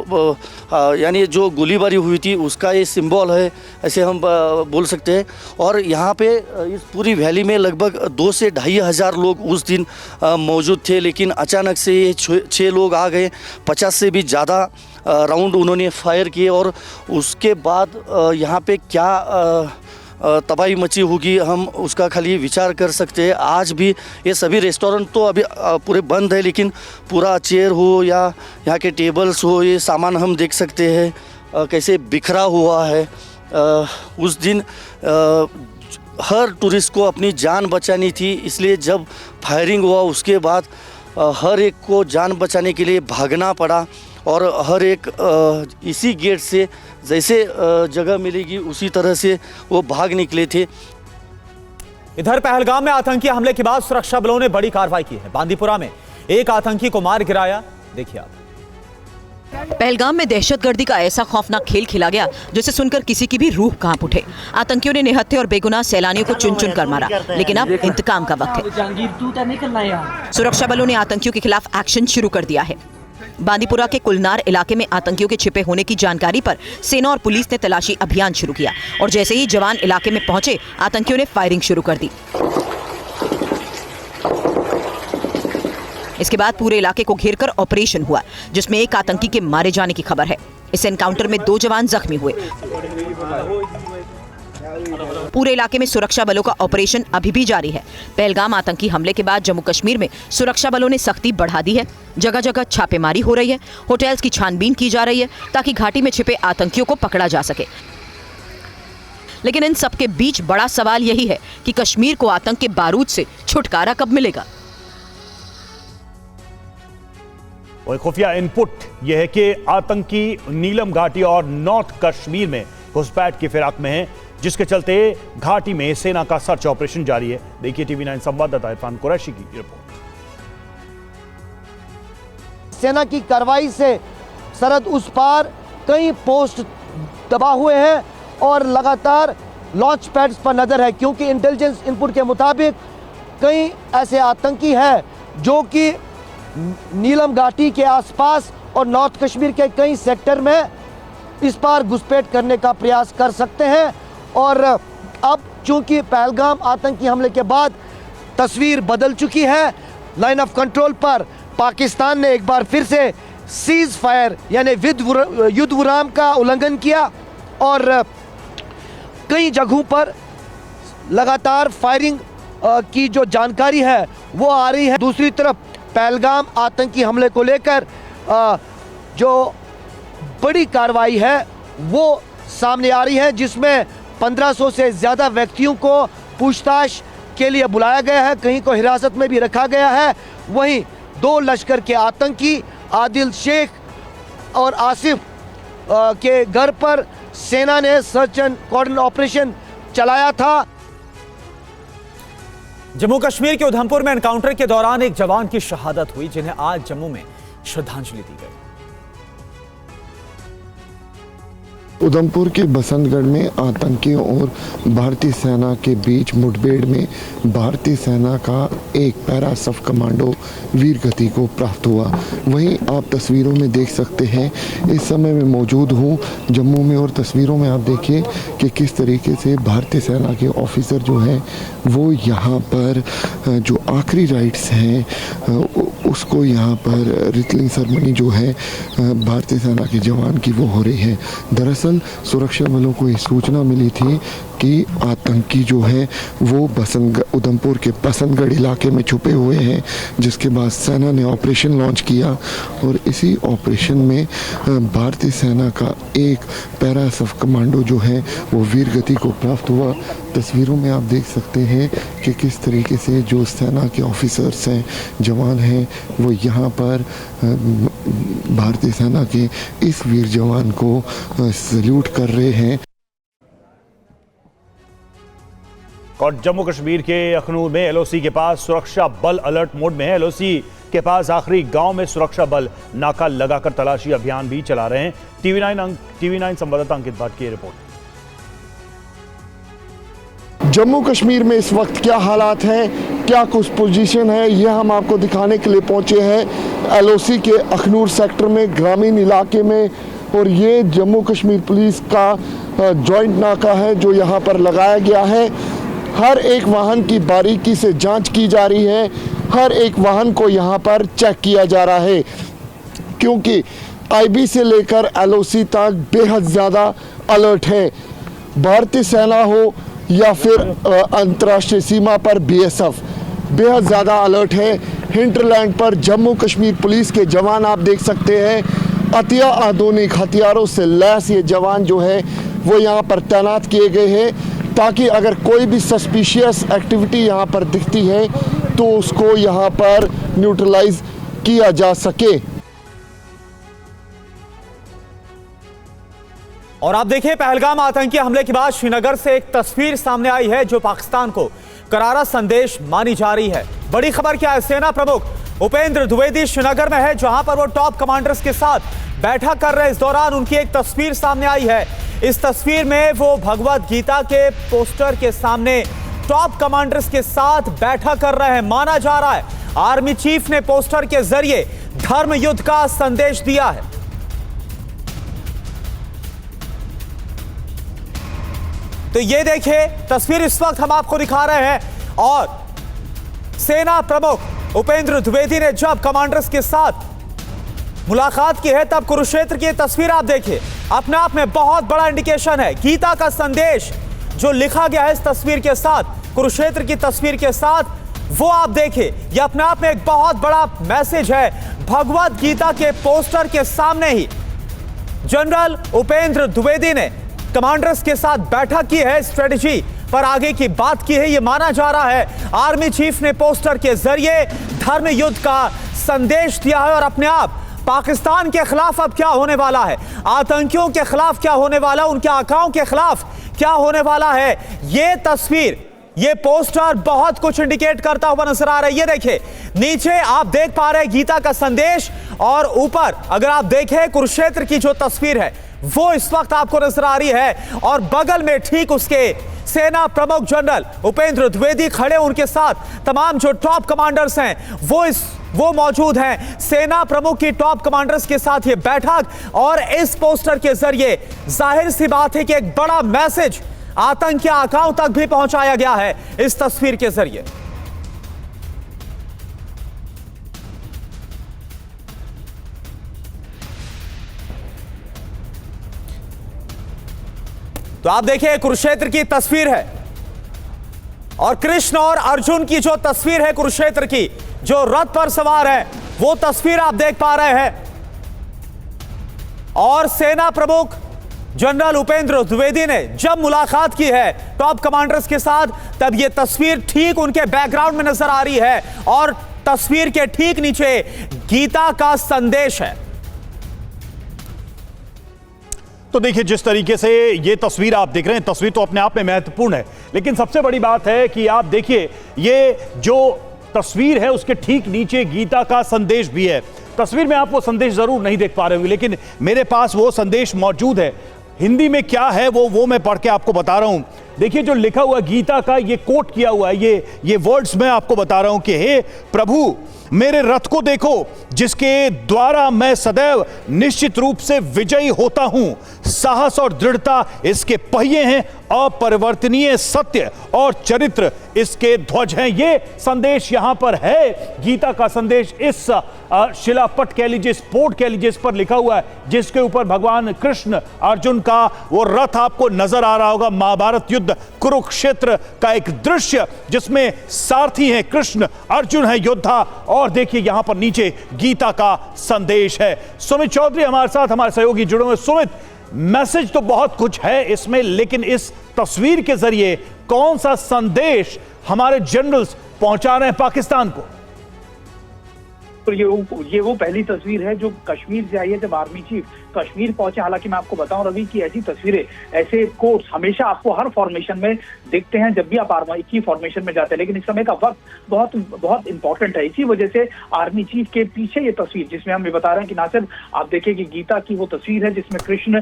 यानी जो गोलीबारी हुई थी उसका ये सिंबल है, ऐसे हम बोल सकते हैं। और यहाँ पे इस पूरी वैली में लगभग 2 से 2,500 लोग उस दिन मौजूद थे, लेकिन अचानक से ये 6 लोग आ गए। 50 से भी ज़्यादा राउंड उन्होंने फायर किए और उसके बाद यहाँ पे क्या तबाही मची होगी हम उसका खाली विचार कर सकते हैं। आज भी ये सभी रेस्टोरेंट तो अभी पूरे बंद है, लेकिन पूरा चेयर हो या यहाँ के टेबल्स हो, ये सामान हम देख सकते हैं कैसे बिखरा हुआ है। उस दिन हर टूरिस्ट को अपनी जान बचानी थी, इसलिए जब फायरिंग हुआ उसके बाद हर एक को जान बचाने के लिए भागना पड़ा और हर एक इसी गेट से जैसे जगह मिलेगी उसी तरह से वो भाग निकले थे। इधर पहलगाम में आतंकी हमले के बाद सुरक्षा बलों ने बड़ी कार्रवाई की है। बांदीपुरा में एक आतंकी को मार गिराया, देखिए आप। पहलगाम में दहशतगर्दी का ऐसा खौफनाक खेल खेला गया जिसे सुनकर किसी की भी रूह कांप उठे। आतंकियों ने निहत्थे और बेगुनाह सैलानियों को चुन चुन कर मारा, लेकिन अब इंतकाम का वक्त है। सुरक्षा बलों ने आतंकियों के खिलाफ एक्शन शुरू कर दिया है। बांदीपुरा के कुलनार इलाके में आतंकियों के छिपे होने की जानकारी पर सेना और पुलिस ने तलाशी अभियान शुरू किया और जैसे ही जवान इलाके में पहुंचे, आतंकियों ने फायरिंग शुरू कर दी। इसके बाद पूरे इलाके को घेरकर ऑपरेशन हुआ, जिसमें एक आतंकी के मारे जाने की खबर है। इस एनकाउंटर में 2 जवान जख्मी हुए। पूरे इलाके में सुरक्षा बलों का ऑपरेशन अभी भी जारी है। पहलगाम आतंकी हमले के बाद जम्मू कश्मीर में सुरक्षा बलों ने सख्ती बढ़ा दी है। जगह जगह छापेमारी हो रही है, होटल्स की छानबीन की जा रही है ताकि घाटी में छिपे आतंकियों को पकड़ा जा सके। लेकिन इन सबके बीच बड़ा सवाल यही है कि कश्मीर को आतंक के बारूद से छुटकारा कब मिलेगा। और खुफिया इनपुट यह है कि आतंकी नीलम घाटी और नॉर्थ कश्मीर में घुसपैठ की फिराक में है, जिसके चलते घाटी में सेना का सर्च ऑपरेशन जारी है। देखिए TV9 संवाददाता इरफान कुरैशी की रिपोर्ट। सेना की कार्रवाई से सरहद उस पार कई पोस्ट दबा हुए हैं और लगातार लॉन्च पैड्स पर नजर है, क्योंकि इंटेलिजेंस इनपुट के मुताबिक कई ऐसे आतंकी हैं जो कि नीलम घाटी के आसपास और नॉर्थ कश्मीर के कई सेक्टर में इस पार घुसपैठ करने का प्रयास कर सकते हैं। और अब चूंकि पहलगाम आतंकी हमले के बाद तस्वीर बदल चुकी है, लाइन ऑफ कंट्रोल पर पाकिस्तान ने एक बार फिर से सीज फायर यानी युद्ध विराम का उल्लंघन किया और कई जगहों पर लगातार फायरिंग की जो जानकारी है वो आ रही है। दूसरी तरफ पहलगाम आतंकी हमले को लेकर जो बड़ी कार्रवाई है वो सामने आ रही है, जिसमें 1500 से ज़्यादा व्यक्तियों को पूछताछ के लिए बुलाया गया है, कहीं को हिरासत में भी रखा गया है। वहीं 2 लश्कर के आतंकी आदिल शेख और आसिफ के घर पर सेना ने सर्च एंड कॉर्डन ऑपरेशन चलाया था। जम्मू कश्मीर के उधमपुर में एनकाउंटर के दौरान एक जवान की शहादत हुई, जिन्हें आज जम्मू में श्रद्धांजलि दी गई। उधमपुर के बसंतगढ़ में आतंकियों और भारतीय सेना के बीच मुठभेड़ में भारतीय सेना का एक पैरा सब कमांडो वीरगति को प्राप्त हुआ। वहीं आप तस्वीरों में देख सकते हैं, इस समय मैं मौजूद हूं जम्मू में और तस्वीरों में आप देखिए कि किस तरीके से भारतीय सेना के ऑफिसर जो हैं वो यहां पर जो आखिरी राइट्स हैं उसको यहां पर रिटलिंग सेरेमनी जो है भारतीय सेना के जवान की वो हो रही है। दरअसल सुरक्षा बलों को ये सूचना मिली थी कि आतंकी जो है वो उधमपुर के बसंतगढ़ इलाके में छुपे हुए हैं, जिसके बाद सेना ने ऑपरेशन लॉन्च किया और इसी ऑपरेशन में भारतीय सेना का एक पैरा सब कमांडो जो है वो वीरगति को प्राप्त हुआ। तस्वीरों में आप देख सकते हैं कि किस तरीके से जो सेना के ऑफिसर्स हैं, जवान हैं, वो यहाँ पर भारतीय सेना के इस वीर जवान को सैल्यूट कर रहे हैं। और जम्मू कश्मीर के अखनूर में एलओसी के पास सुरक्षा बल अलर्ट मोड में है। एलओसी के पास आखिरी गांव में सुरक्षा बल नाका लगाकर तलाशी अभियान भी चला रहे हैं। टीवी9 संवाददाता अंकित भाट की रिपोर्ट। जम्मू कश्मीर में इस वक्त क्या हालात हैं, क्या कुछ पोजीशन है, यह हम आपको दिखाने के लिए पहुंचे हैं एलओसी के अखनूर सेक्टर में, ग्रामीण इलाके में। और ये जम्मू कश्मीर पुलिस का जॉइंट नाका है जो यहाँ पर लगाया गया है। हर एक वाहन की बारीकी से जांच की जा रही है, हर एक वाहन को यहाँ पर चेक किया जा रहा है, क्योंकि आईबी से लेकर एलओसी तक बेहद ज़्यादा अलर्ट है। भारतीय सेना हो या फिर अंतर्राष्ट्रीय सीमा पर बीएसएफ बेहद ज़्यादा अलर्ट है। हिंटरलैंड पर जम्मू कश्मीर पुलिस के जवान आप देख सकते हैं, अतिया आधुनिक हथियारों से लैस ये जवान जो है वो यहाँ पर तैनात किए गए हैं, ताकि अगर कोई भी सस्पिशियस एक्टिविटी यहाँ पर दिखती है तो उसको यहाँ पर न्यूट्रलाइज किया जा सके। और आप देखिए, पहलगाम आतंकी हमले के बाद श्रीनगर से एक तस्वीर सामने आई है जो पाकिस्तान को करारा संदेश मानी जा रही है। बड़ी खबर क्या है, सेना प्रमुख उपेंद्र द्विवेदी श्रीनगर में है, जहां पर वो टॉप कमांडर्स के साथ बैठक कर रहे हैं। इस दौरान उनकी एक तस्वीर सामने आई है। इस तस्वीर में वो भगवत गीता के पोस्टर के सामने टॉप कमांडर्स के साथ बैठक कर रहे हैं। माना जा रहा है आर्मी चीफ ने पोस्टर के जरिए धर्म युद्ध का संदेश दिया है। तो ये देखिए तस्वीर इस वक्त हम आपको दिखा रहे हैं, और सेना प्रमुख उपेंद्र द्विवेदी ने जब कमांडर्स के साथ मुलाकात की है तब कुरुक्षेत्र की तस्वीर आप देखिए, अपने आप में बहुत बड़ा इंडिकेशन है। गीता का संदेश जो लिखा गया है इस तस्वीर के साथ, कुरुक्षेत्र की तस्वीर के साथ, वो आप देखिए, यह अपने आप में एक बहुत बड़ा मैसेज है। भगवत गीता के पोस्टर के सामने ही जनरल उपेंद्र द्विवेदी ने कमांडर्स के साथ बैठक की है, स्ट्रेटजी पर आगे की बात की है। यह माना जा रहा है आर्मी चीफ ने पोस्टर के जरिए धर्म युद्ध का संदेश दिया है। और अपने आप पाकिस्तान के खिलाफ अब क्या होने वाला है, आतंकियों के खिलाफ क्या होने वाला है, उनके आकाओं के खिलाफ क्या होने वाला है, ये तस्वीर, ये पोस्टर बहुत कुछ इंडिकेट करता हुआ नजर आ रहा है। ये देखिए नीचे आप देख पा रहे हैं गीता का संदेश, और ऊपर अगर आप देखें कुरुक्षेत्र की जो तस्वीर है वो इस वक्त आपको नजर आ रही है, और बगल में ठीक उसके सेना प्रमुख जनरल उपेंद्र द्विवेदी खड़े, उनके साथ तमाम जो टॉप कमांडर्स हैं वो मौजूद हैं। सेना प्रमुख की टॉप कमांडर्स के साथ ये बैठक, और इस पोस्टर के जरिए जाहिर सी बात है कि एक बड़ा मैसेज आतंकी आकाओं तक भी पहुंचाया गया है इस तस्वीर के जरिए। तो आप देखिए कुरुक्षेत्र की तस्वीर है, और कृष्ण और अर्जुन की जो तस्वीर है कुरुक्षेत्र की, जो रथ पर सवार है, वो तस्वीर आप देख पा रहे हैं। और सेना प्रमुख जनरल उपेंद्र द्विवेदी ने जब मुलाकात की है टॉप कमांडर्स के साथ, तब ये तस्वीर ठीक उनके बैकग्राउंड में नजर आ रही है, और तस्वीर के ठीक नीचे गीता का संदेश है। तो देखिए जिस तरीके से ये तस्वीर आप देख रहे हैं, तस्वीर तो अपने आप में महत्वपूर्ण है, लेकिन सबसे बड़ी बात है कि आप देखिए ये जो तस्वीर है उसके ठीक नीचे गीता का संदेश भी है। तस्वीर में आप वो संदेश जरूर नहीं देख पा रहे होंगे, लेकिन मेरे पास वो संदेश मौजूद है। हिंदी में क्या है वो मैं पढ़ के आपको बता रहा हूं। देखिए जो लिखा हुआ गीता का ये कोट किया हुआ है, ये वर्ड्स मैं आपको बता रहा हूं कि हे प्रभु मेरे रथ को देखो जिसके द्वारा मैं सदैव निश्चित रूप से विजयी होता हूं। साहस और दृढ़ता इसके पहिए हैं, अपरिवर्तनीय सत्य और चरित्र इसके ध्वज हैं। ये संदेश यहां पर है, गीता का संदेश इस शिलापट कह लीजिए, स्पोर्ट कह लीजिए, इस पर लिखा हुआ है, जिसके ऊपर भगवान कृष्ण अर्जुन का वो रथ आपको नजर आ रहा होगा। महाभारत युद्ध कुरुक्षेत्र का एक दृश्य जिसमें सारथी हैं कृष्ण, अर्जुन है योद्धा, और देखिए यहां पर नीचे गीता का संदेश है। सुमित चौधरी हमारे साथ, हमारे सहयोगी जुड़े हुए। सुमित, मैसेज तो बहुत कुछ है इसमें, लेकिन इस तस्वीर के जरिए कौन सा संदेश हमारे जनरल्स पहुंचा रहे हैं पाकिस्तान को? तो ये वो पहली तस्वीर है जो कश्मीर से आई है जब आर्मी चीफ कश्मीर पहुंचे। हालांकि मैं आपको बताऊं रवि कि ऐसी तस्वीरें, ऐसे कोट्स हमेशा आपको हर फॉर्मेशन में दिखते हैं जब भी आप आर्मी की फॉर्मेशन में जाते हैं, लेकिन इस समय का वक्त बहुत बहुत इंपॉर्टेंट है। इसी वजह से आर्मी चीफ के पीछे ये तस्वीर, जिसमें हम ये बता रहे हैं कि ना सिर्फ आप देखिए कि गीता की वो तस्वीर है जिसमें कृष्ण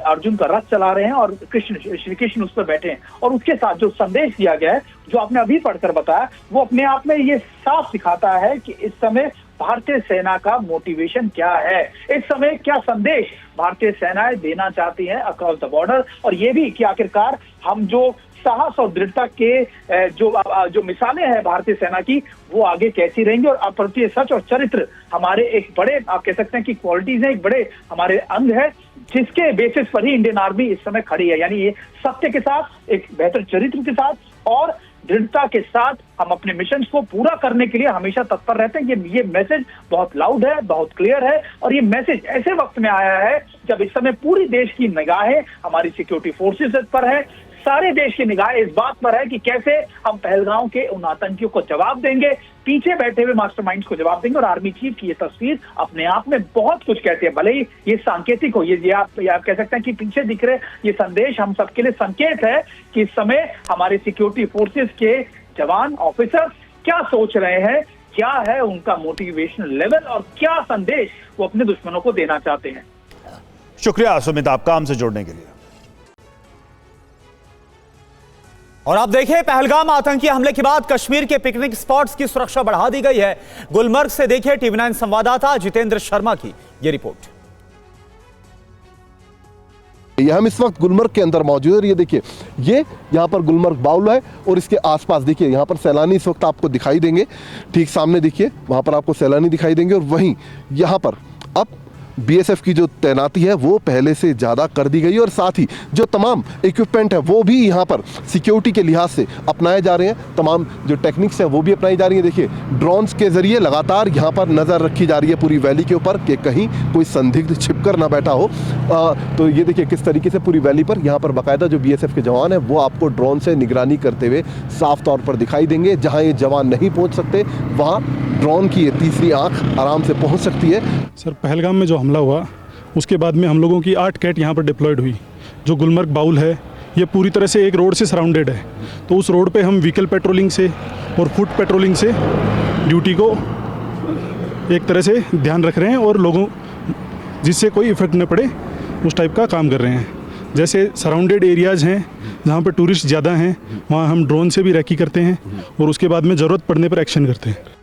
अर्जुन का रथ चला रहे हैं और श्री कृष्ण उस पर बैठे हैं, और उसके साथ जो संदेश दिया गया है जो आपने अभी पढ़कर बताया, वो अपने आप में ये साफ दिखाता है कि इस समय भारतीय सेना का मोटिवेशन क्या है, इस समय क्या संदेश भारतीय सेनाएं देना चाहती हैं अक्रॉस द बॉर्डर, और ये भी कि आखिरकार हम जो साहस और दृढ़ता के जो मिसालें हैं भारतीय सेना की, वो आगे कैसी रहेंगी, और अप्रत्यय सच और चरित्र हमारे एक बड़े, आप कह सकते हैं कि क्वालिटीज है, एक बड़े हमारे अंग है, जिसके बेसिस पर ही इंडियन आर्मी इस समय खड़ी है। यानी ये सत्य के साथ, एक बेहतर चरित्र के साथ और दृढ़ता के साथ हम अपने मिशन को पूरा करने के लिए हमेशा तत्पर रहते हैं। ये मैसेज बहुत लाउड है, बहुत क्लियर है, और ये मैसेज ऐसे वक्त में आया है जब इस समय पूरी देश की निगाहें हमारी सिक्योरिटी फोर्सेस पर है, सारे देश की निगाह इस बात पर है कि कैसे हम पहलगांव के उन आतंकियों को जवाब देंगे, पीछे बैठे हुए मास्टरमाइंड्स को जवाब देंगे। और आर्मी चीफ की ये तस्वीर अपने आप में बहुत कुछ कहती है, भले ही ये सांकेतिक हो, ये आप कह सकते हैं कि पीछे दिख रहे ये संदेश हम सबके लिए संकेत है कि इस समय हमारे सिक्योरिटी फोर्सेस के जवान ऑफिसर क्या सोच रहे हैं, क्या है उनका मोटिवेशनल लेवल, और क्या संदेश वो अपने दुश्मनों को देना चाहते हैं। शुक्रिया सुमित आपका हमसे जुड़ने के लिए। और आप देखिए, पहलगाम आतंकी हमले के बाद कश्मीर के पिकनिक स्पॉट्स की सुरक्षा बढ़ा दी गई है। गुलमर्ग से देखिए टीवी 9 संवाददाता जितेंद्र शर्मा की यह रिपोर्ट। हम इस वक्त गुलमर्ग के अंदर मौजूद है और ये देखिए, ये यहाँ पर गुलमर्ग बाउल है और इसके आसपास देखिए यहाँ पर सैलानी इस वक्त आपको दिखाई देंगे। ठीक सामने देखिए वहाँ पर आपको सैलानी दिखाई देंगे, और वहीं यहाँ पर अब बीएसएफ की जो तैनाती है वो पहले से ज़्यादा कर दी गई, और साथ ही जो तमाम इक्विपमेंट है वो भी यहाँ पर सिक्योरिटी के लिहाज से अपनाए जा रहे हैं। तमाम जो टेक्निक्स है वो भी अपनाई जा रही है। देखिए ड्रोन्स के जरिए लगातार यहाँ पर नज़र रखी जा रही है पूरी वैली के ऊपर कि कहीं कोई संदिग्ध छिपकर ना बैठा हो। तो ये देखिए किस तरीके से पूरी वैली पर यहाँ पर बाकायदा जो बीएसएफ के जवान हैं वो आपको ड्रोन से निगरानी करते हुए साफ तौर पर दिखाई देंगे। जहाँ ये जवान नहीं पहुँच सकते वहाँ ड्रोन की ये तीसरी आँख आराम से पहुँच सकती है। सर, पहलगाम में जो हमला हुआ उसके बाद में हम लोगों की 8 कैट यहाँ पर डिप्लॉयड हुई। जो गुलमर्ग बाउल है ये पूरी तरह से एक रोड से सराउंडेड है, तो उस रोड पे हम व्हीकल पेट्रोलिंग से और फुट पेट्रोलिंग से ड्यूटी को एक तरह से ध्यान रख रहे हैं और लोगों जिससे कोई इफेक्ट न पड़े उस टाइप का काम कर रहे हैं। जैसे सराउंडेड एरियाज़ हैं जहाँ पर टूरिस्ट ज़्यादा हैं वहाँ हम ड्रोन से भी रैकी करते हैं और उसके बाद में ज़रूरत पड़ने पर एक्शन करते हैं।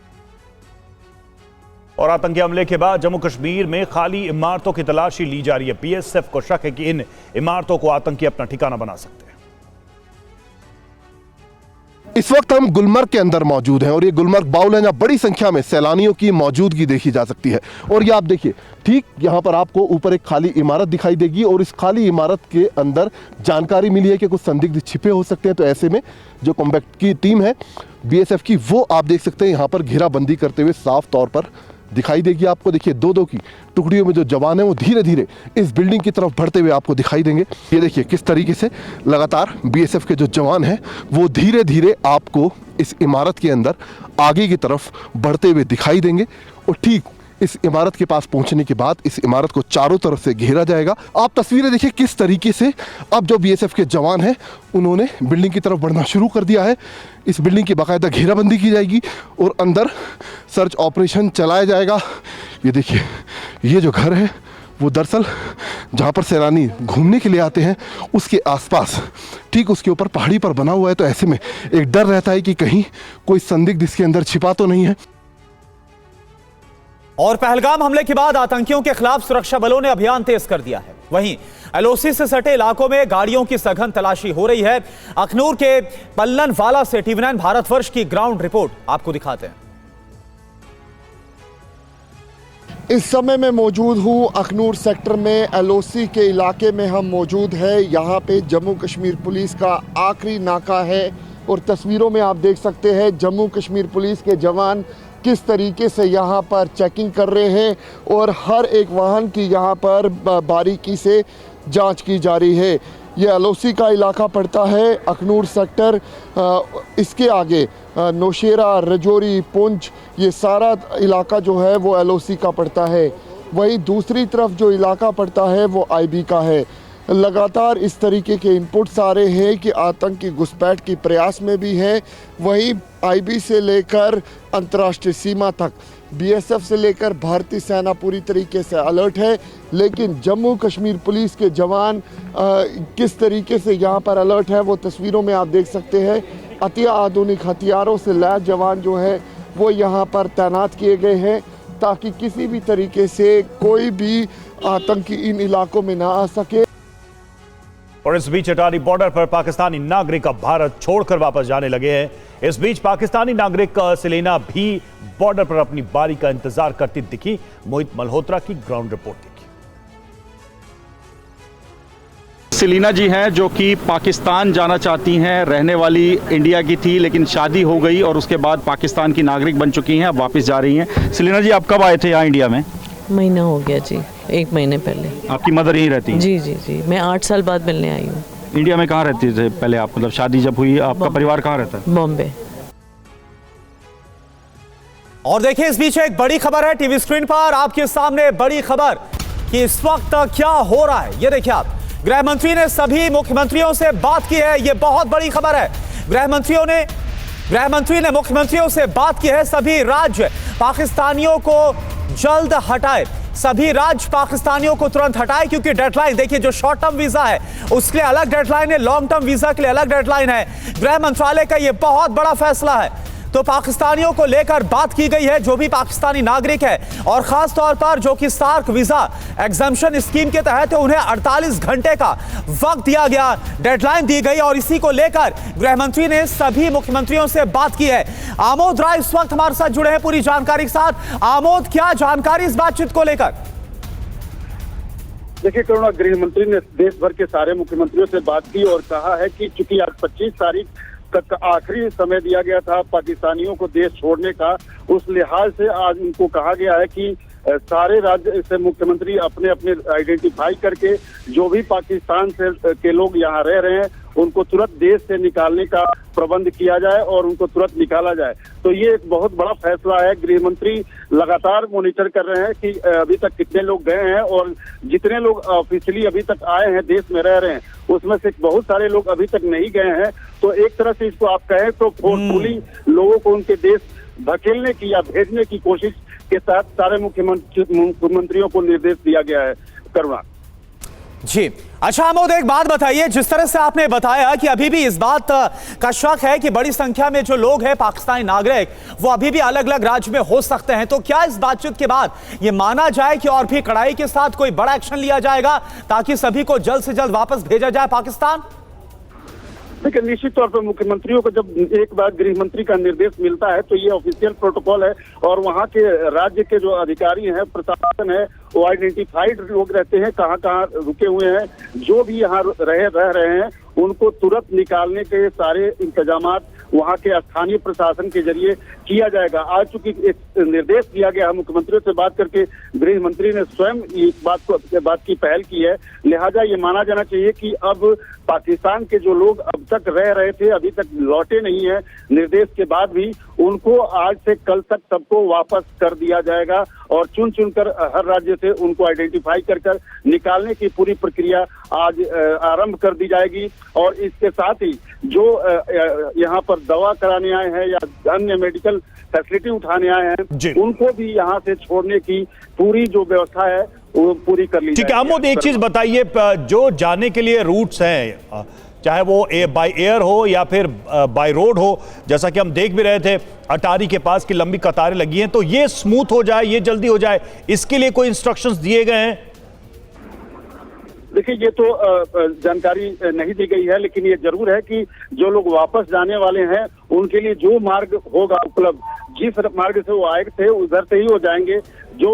और आतंकी हमले के बाद जम्मू कश्मीर में खाली इमारतों की तलाशी ली जा रही है। बीएसएफ को शक है कि इन इमारतों को आतंकी अपना ठिकाना बना सकते हैं। इस वक्त हम गुलमर्ग के अंदर मौजूद हैं और ये गुलमर्ग बाउल है जहाँ बड़ी संख्या में सैलानियों की मौजूदगी देखी जा सकती है। और ये आप देखिए ठीक यहाँ पर आपको ऊपर एक खाली इमारत दिखाई देगी और इस खाली इमारत के अंदर जानकारी मिली है कि कुछ संदिग्ध छिपे हो सकते हैं। तो ऐसे में जो कॉम्बैक्ट की टीम है बीएसएफ की वो आप देख सकते हैं यहाँ पर घेराबंदी करते हुए साफ तौर पर दिखाई देगी आपको। देखिए दो दो की टुकड़ियों में जो जवान है वो धीरे धीरे इस बिल्डिंग की तरफ बढ़ते हुए आपको दिखाई देंगे। ये देखिए किस तरीके से लगातार बीएसएफ के जो जवान हैं वो धीरे धीरे आपको इस इमारत के अंदर आगे की तरफ बढ़ते हुए दिखाई देंगे। और ठीक इस इमारत के पास पहुंचने के बाद इस इमारत को चारों तरफ से घेरा जाएगा। आप तस्वीरें देखिए किस तरीके से अब जो बीएसएफ के जवान हैं उन्होंने बिल्डिंग की तरफ बढ़ना शुरू कर दिया है। इस बिल्डिंग की बाकायदा घेराबंदी की जाएगी और अंदर सर्च ऑपरेशन चलाया जाएगा। ये देखिए ये जो घर है वो दरअसल जहाँ पर सैलानी घूमने के लिए आते हैं उसके आसपास ठीक उसके ऊपर पहाड़ी पर बना हुआ है। तो ऐसे में एक डर रहता है कि कहीं कोई संदिग्ध इसके अंदर छिपा तो नहीं है। और पहलगाम हमले के बाद आतंकियों के खिलाफ सुरक्षा बलों ने अभियान तेज कर दिया है। वहीं एलओसी से सटे इलाकों में गाड़ियों की सघन तलाशी हो रही है। अखनूर के पल्लनवाला से TV9 भारतवर्ष की ग्राउंड रिपोर्ट आपको दिखाते हैं। इस समय मैं मौजूद हूँ अखनूर सेक्टर में, एलओसी के इलाके में हम मौजूद है। यहाँ पे जम्मू कश्मीर पुलिस का आखिरी नाका है और तस्वीरों में आप देख सकते हैं जम्मू कश्मीर पुलिस के जवान किस तरीके से यहाँ पर चेकिंग कर रहे हैं और हर एक वाहन की यहाँ पर बारीकी से जांच की जा रही है। ये एलओसी का इलाका पड़ता है, अखनूर सेक्टर। इसके आगे नौशेरा, रजौरी, पुंछ, ये सारा इलाका जो है वो एलओसी का पड़ता है। वहीं दूसरी तरफ जो इलाका पड़ता है वो आईबी का है। लगातार इस तरीके के इनपुट्स आ रहे हैं कि आतंक की घुसपैठ की प्रयास में भी है। वहीं आईबी से लेकर अंतर्राष्ट्रीय सीमा तक बीएसएफ से लेकर भारतीय सेना पूरी तरीके से अलर्ट है। लेकिन जम्मू कश्मीर पुलिस के जवान किस तरीके से यहाँ पर अलर्ट है वो तस्वीरों में आप देख सकते हैं। अति आधुनिक हथियारों से लैस जवान जो है वो यहाँ पर तैनात किए गए हैं ताकि किसी भी तरीके से कोई भी आतंकी इन इलाकों में ना आ सके। और इस बीच अटारी बॉर्डर पर पाकिस्तानी नागरिक अब भारत छोड़कर वापस जाने लगे हैं। इस बीच पाकिस्तानी नागरिक सेलिना भी बॉर्डर पर अपनी बारी का इंतजार करती दिखी। मोहित मल्होत्रा की ग्राउंड रिपोर्ट देखिए। सेलिना जी हैं जो कि पाकिस्तान जाना चाहती हैं, रहने वाली इंडिया की थी लेकिन शादी हो गई और उसके बाद पाकिस्तान की नागरिक बन चुकी हैं, अब वापस जा रही हैं। सेलिना जी आप कब आए थे यहाँ इंडिया में? महीना हो गया जी, 1 महीने पहले। आपकी मदर यहीं रहती है? जी जी जी, मैं 8 साल बाद मिलने आई हूँ। इंडिया में कहाँ रहते थे पहले आप, मतलब शादी जब हुई आपका परिवार कहाँ रहता है? बॉम्बे। और देखिए इस बीच एक बड़ी खबर है टीवी स्क्रीन पर आपके सामने। बड़ी खबर कि इस वक्त क्या हो रहा है ये देखिए आप। गृह मंत्री ने सभी मुख्यमंत्रियों से बात की है, ये बहुत बड़ी खबर है। गृह मंत्री ने मुख्यमंत्रियों से बात की है। सभी राज्य पाकिस्तानियों को जल्द हटाए, सभी राज्य पाकिस्तानियों को तुरंत हटाए, क्योंकि डेडलाइन देखिए, जो शॉर्ट टर्म वीजा है उसके लिए अलग डेडलाइन है, लॉन्ग टर्म वीजा के लिए अलग डेडलाइन है। गृह मंत्रालय का यह बहुत बड़ा फैसला है। तो पाकिस्तानियों को लेकर बात की गई है, जो भी पाकिस्तानी नागरिक है और खास तौर पर जो कि सार्क वीजा एग्जम्पशन स्कीम के तहत है, उन्हें 48 घंटे का वक्त दिया गया, डेडलाइन दी गई और इसी को लेकर गृह मंत्री ने सभी मुख्यमंत्रियों से बात की है। आमोद राय इस वक्त हमारे साथ जुड़े हैं पूरी जानकारी के साथ। आमोद, क्या जानकारी इस बातचीत को लेकर? देखिए करुणा, गृह मंत्री ने देश भर के सारे मुख्यमंत्रियों से बात की और कहा है कि चूंकि आज 25 तारीख तक आखिरी समय दिया गया था पाकिस्तानियों को देश छोड़ने का, उस लिहाज से आज उनको कहा गया है कि सारे राज्य से मुख्यमंत्री अपने अपने आइडेंटिफाई करके जो भी पाकिस्तान से के लोग यहाँ रह रहे हैं उनको तुरंत देश से निकालने का प्रबंध किया जाए और उनको तुरंत निकाला जाए। तो ये एक बहुत बड़ा फैसला है। गृह मंत्री लगातार मॉनिटर कर रहे हैं कि अभी तक कितने लोग गए हैं और जितने लोग ऑफिशियली अभी तक आए हैं, देश में रह रहे हैं, उसमें से बहुत सारे लोग अभी तक नहीं गए हैं। तो एक तरह से इसको आप कहें तो फोर्सफुली लोगों को उनके देश धकेलने की या भेजने की कोशिश के साथ सारे मुख्यमंत्रियों को निर्देश दिया गया है। करुणा जी, अच्छा आमोद, एक बात बताइए, जिस तरह से आपने बताया कि अभी भी इस बात का शक है कि बड़ी संख्या में जो लोग हैं पाकिस्तानी नागरिक वो अभी भी अलग अलग राज्य में हो सकते हैं, तो क्या इस बातचीत के बाद ये माना जाए कि और भी कड़ाई के साथ कोई बड़ा एक्शन लिया जाएगा ताकि सभी को जल्द से जल्द वापस भेजा जाए पाकिस्तान? देखिए, निश्चित तौर पर मुख्यमंत्रियों को जब एक बार गृह मंत्री का निर्देश मिलता है तो ये ऑफिशियल प्रोटोकॉल है और वहाँ के राज्य के जो अधिकारी हैं, प्रशासन है, वो आइडेंटिफाइड लोग रहते हैं, कहाँ कहाँ रुके हुए हैं, जो भी यहाँ रह रहे हैं उनको तुरंत निकालने के सारे इंतजामात वहाँ के स्थानीय प्रशासन के जरिए किया जाएगा। आज चूंकि एक निर्देश दिया गया है, मुख्यमंत्रियों से बात करके गृह मंत्री ने स्वयं इस बात की पहल की है, लिहाजा ये माना जाना चाहिए कि अब पाकिस्तान के जो लोग अब तक रह रहे थे, अभी तक लौटे नहीं है, निर्देश के बाद भी उनको आज से कल तक सबको वापस कर दिया जाएगा और चुन चुनकर हर राज्य से उनको आइडेंटिफाई कर निकालने की पूरी प्रक्रिया आज आरंभ कर दी जाएगी। और इसके साथ ही जो यहाँ पर दवा कराने आए हैं या अन्य मेडिकल फैसिलिटी उठाने आए हैं, उनको भी यहाँ से छोड़ने की पूरी जो व्यवस्था है वो पूरी कर ली ठीक है आमोद, एक चीज बताइए, जो जाने के लिए रूट्स हैं, चाहे वो बाय एयर हो या फिर बाय रोड हो, जैसा कि हम देख भी रहे थे अटारी के पास की लंबी कतारें लगी हैं, तो ये स्मूथ हो जाए, ये जल्दी हो जाए, इसके लिए कोई इंस्ट्रक्शंस दिए गए हैं? देखिए, ये तो जानकारी नहीं दी गई है, लेकिन ये जरूर है कि जो लोग वापस जाने वाले हैं उनके लिए जो मार्ग होगा उपलब्ध, जिस मार्ग से वो आए थे उधर से ही वो जाएंगे। जो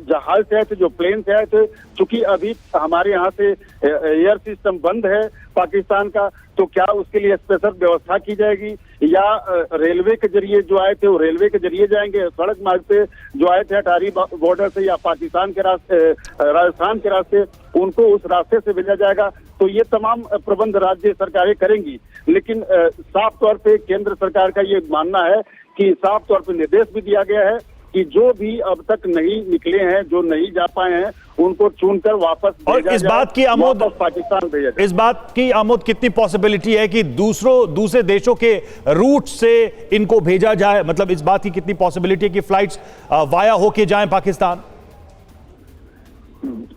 जहाज से आए थे, जो प्लेन से आए थे, चूंकि अभी हमारे यहाँ से एयर सिस्टम बंद है पाकिस्तान का, तो क्या उसके लिए स्पेशल व्यवस्था की जाएगी या रेलवे के जरिए जो आए थे वो रेलवे के जरिए जाएंगे, सड़क मार्ग से जो आए थे अटारी बॉर्डर से या पाकिस्तान के रास्ते, राजस्थान के रास्ते, उनको उस रास्ते से भेजा जाएगा। तो ये तमाम प्रबंध राज्य सरकारें करेंगी, लेकिन साफ तौर पे केंद्र सरकार का ये मानना है कि साफ तौर पे निर्देश भी दिया गया है कि जो भी अब तक नहीं निकले हैं, जो नहीं जा पाए हैं, उनको चुनकर वापस और इस बात की आमोद, पाकिस्तान भेजा जाए। इस बात की आमोद कितनी पॉसिबिलिटी है कि दूसरे देशों के रूट से इनको भेजा जाए? मतलब इस बात की कितनी पॉसिबिलिटी है कि फ्लाइट्स वाया होके जाएं पाकिस्तान?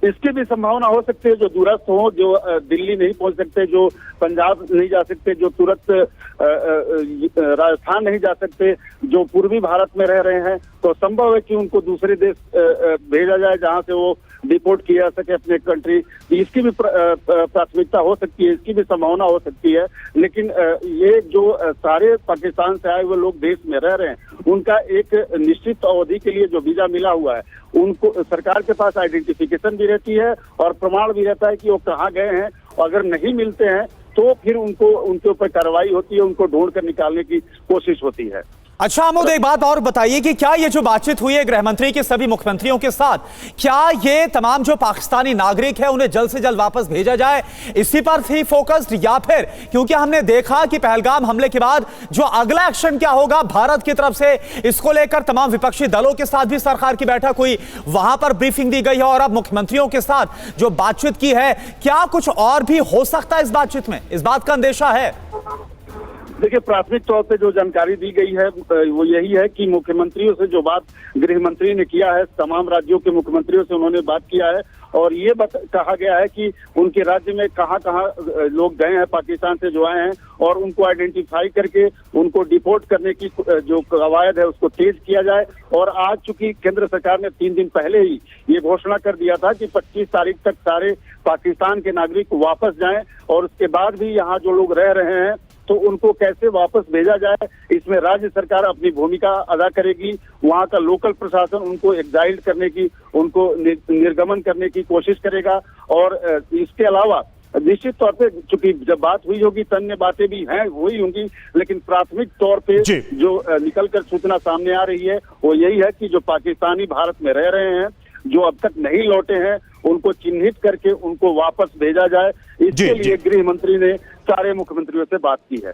इसकी भी संभावना हो सकती है, जो दूरस्थ हो, जो दिल्ली नहीं पहुंच सकते, जो पंजाब नहीं जा सकते, जो तुरंत राजस्थान नहीं जा सकते, जो पूर्वी भारत में रह रहे हैं, तो संभव है कि उनको दूसरे देश भेजा जाए जहां से वो डिपोर्ट किया जा सके अपने कंट्री। इसकी भी प्राथमिकता हो सकती है, इसकी भी संभावना हो सकती है। लेकिन ये जो सारे पाकिस्तान से आए हुए लोग देश में रह रहे हैं, उनका एक निश्चित अवधि के लिए जो वीजा मिला हुआ है, उनको सरकार के पास आइडेंटिफिकेशन भी रहती है और प्रमाण भी रहता है कि वो कहाँ गए हैं। अगर नहीं मिलते हैं तो फिर उनके ऊपर कार्रवाई होती है, उनको ढूंढ कर निकालने की कोशिश होती है। अच्छा आमोद, एक बात और बताइए कि क्या ये जो बातचीत हुई है गृह मंत्री के सभी मुख्यमंत्रियों के साथ, क्या ये तमाम जो पाकिस्तानी नागरिक है उन्हें जल्द से जल्द वापस भेजा जाए, इसी पर थी फोकस्ड, या फिर क्योंकि हमने देखा कि पहलगाम हमले के बाद जो अगला एक्शन क्या होगा भारत की तरफ से, इसको लेकर तमाम विपक्षी दलों के साथ भी सरकार की बैठक हुई, वहां पर ब्रीफिंग दी गई है और अब मुख्यमंत्रियों के साथ जो बातचीत की है, क्या कुछ और भी हो सकता है इस बातचीत में? इस बात का अंदेशा है? देखिए, प्राथमिक तौर पे जो जानकारी दी गई है वो यही है कि मुख्यमंत्रियों से जो बात गृह मंत्री ने किया है, तमाम राज्यों के मुख्यमंत्रियों से उन्होंने बात किया है और ये कहा गया है कि उनके राज्य में कहाँ कहाँ लोग गए हैं पाकिस्तान से जो आए हैं और उनको आइडेंटिफाई करके उनको डिपोर्ट करने की जो कवायद है उसको तेज किया जाए। और आज चूंकि केंद्र सरकार ने 3 दिन पहले ही ये घोषणा कर दिया था कि 25 तारीख तक सारे पाकिस्तान के नागरिक वापस जाएं और उसके बाद भी यहाँ जो लोग रह रहे हैं तो उनको कैसे वापस भेजा जाए, इसमें राज्य सरकार अपनी भूमिका अदा करेगी। वहाँ का लोकल प्रशासन उनको एग्जाइल करने की, उनको निर्गमन करने की कोशिश करेगा। और इसके अलावा निश्चित तौर पे चूंकि जब बात हुई होगी तो अन्य बातें भी हैं हुई होंगी, लेकिन प्राथमिक तौर पे जो निकलकर सूचना सामने आ रही है वो यही है कि जो पाकिस्तानी भारत में रह रहे हैं, जो अब तक नहीं लौटे हैं, उनको चिन्हित करके उनको वापस भेजा जाए। इसके लिए गृह मंत्री ने सारे मुख्यमंत्रियों से बात की है।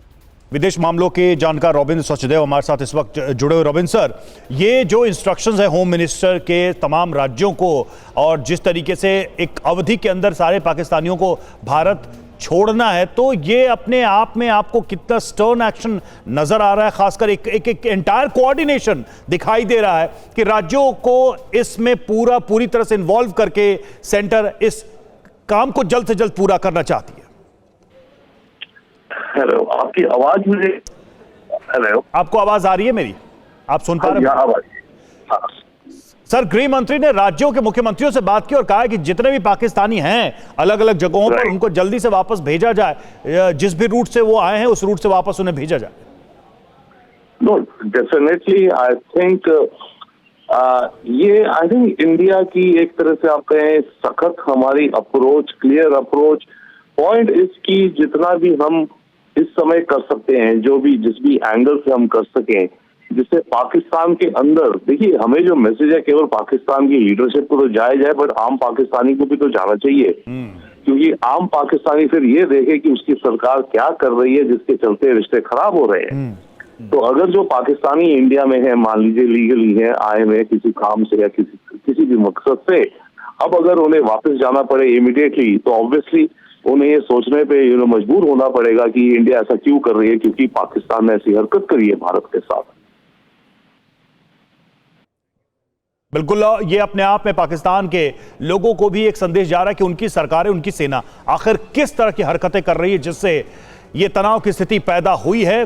विदेश मामलों के जानकार रॉबिन सचदेव हमारे साथ इस वक्त जुड़े हुए। रॉबिन सर, ये जो इंस्ट्रक्शंस है होम मिनिस्टर के तमाम राज्यों को और जिस तरीके से एक अवधि के अंदर सारे पाकिस्तानियों को भारत छोड़ना है, तो ये अपने आप में आपको कितना स्टर्न एक्शन नजर आ रहा है? खासकर एक एंटायर कोऑर्डिनेशन दिखाई दे रहा है कि राज्यों को इसमें पूरी तरह से इन्वॉल्व करके सेंटर इस काम को जल्द से जल्द पूरा करना चाहती है। हेलो, आपकी आवाज मुझे, हेलो, आपको आवाज आ रही है मेरी? आप सुन पा रहे हैं? हाँ। सर, गृह मंत्री ने राज्यों के मुख्यमंत्रियों से बात की और कहा कि जितने भी पाकिस्तानी हैं अलग अलग जगहों पर, उनको जल्दी से वापस भेजा जाए, जिस भी रूट से वो आए हैं उस रूट से वापस उन्हें भेजा जाए। No, definitely I think I think India की एक तरह से आप कहें सख्त हमारी अप्रोच, क्लियर अप्रोच, पॉइंट इसकी जितना भी हम इस समय कर सकते हैं, जो भी जिस भी एंगल से हम कर सकें, जिससे पाकिस्तान के अंदर, देखिए हमें जो मैसेज है केवल पाकिस्तान की लीडरशिप को तो जाए बट आम पाकिस्तानी को भी तो जाना चाहिए, क्योंकि आम पाकिस्तानी फिर ये देखे कि उसकी सरकार क्या कर रही है जिसके चलते रिश्ते खराब हो रहे हैं। तो अगर जो पाकिस्तानी इंडिया में है, मान लीजिए लीगली है, आए हुए किसी काम से या किसी भी मकसद से, अब अगर उन्हें वापस जाना पड़े इमीडिएटली, तो ऑब्वियसली उन्हें ये सोचने पे मजबूर होना पड़ेगा कि इंडिया ऐसा क्यों कर रही है, क्योंकि पाकिस्तान ने ऐसी हरकत करी है भारत के साथ। बिल्कुल, ये अपने आप में पाकिस्तान के लोगों को भी एक संदेश जा रहा है कि उनकी सरकारें, उनकी सेना आखिर किस तरह की हरकतें कर रही है जिससे ये तनाव की स्थिति पैदा हुई है।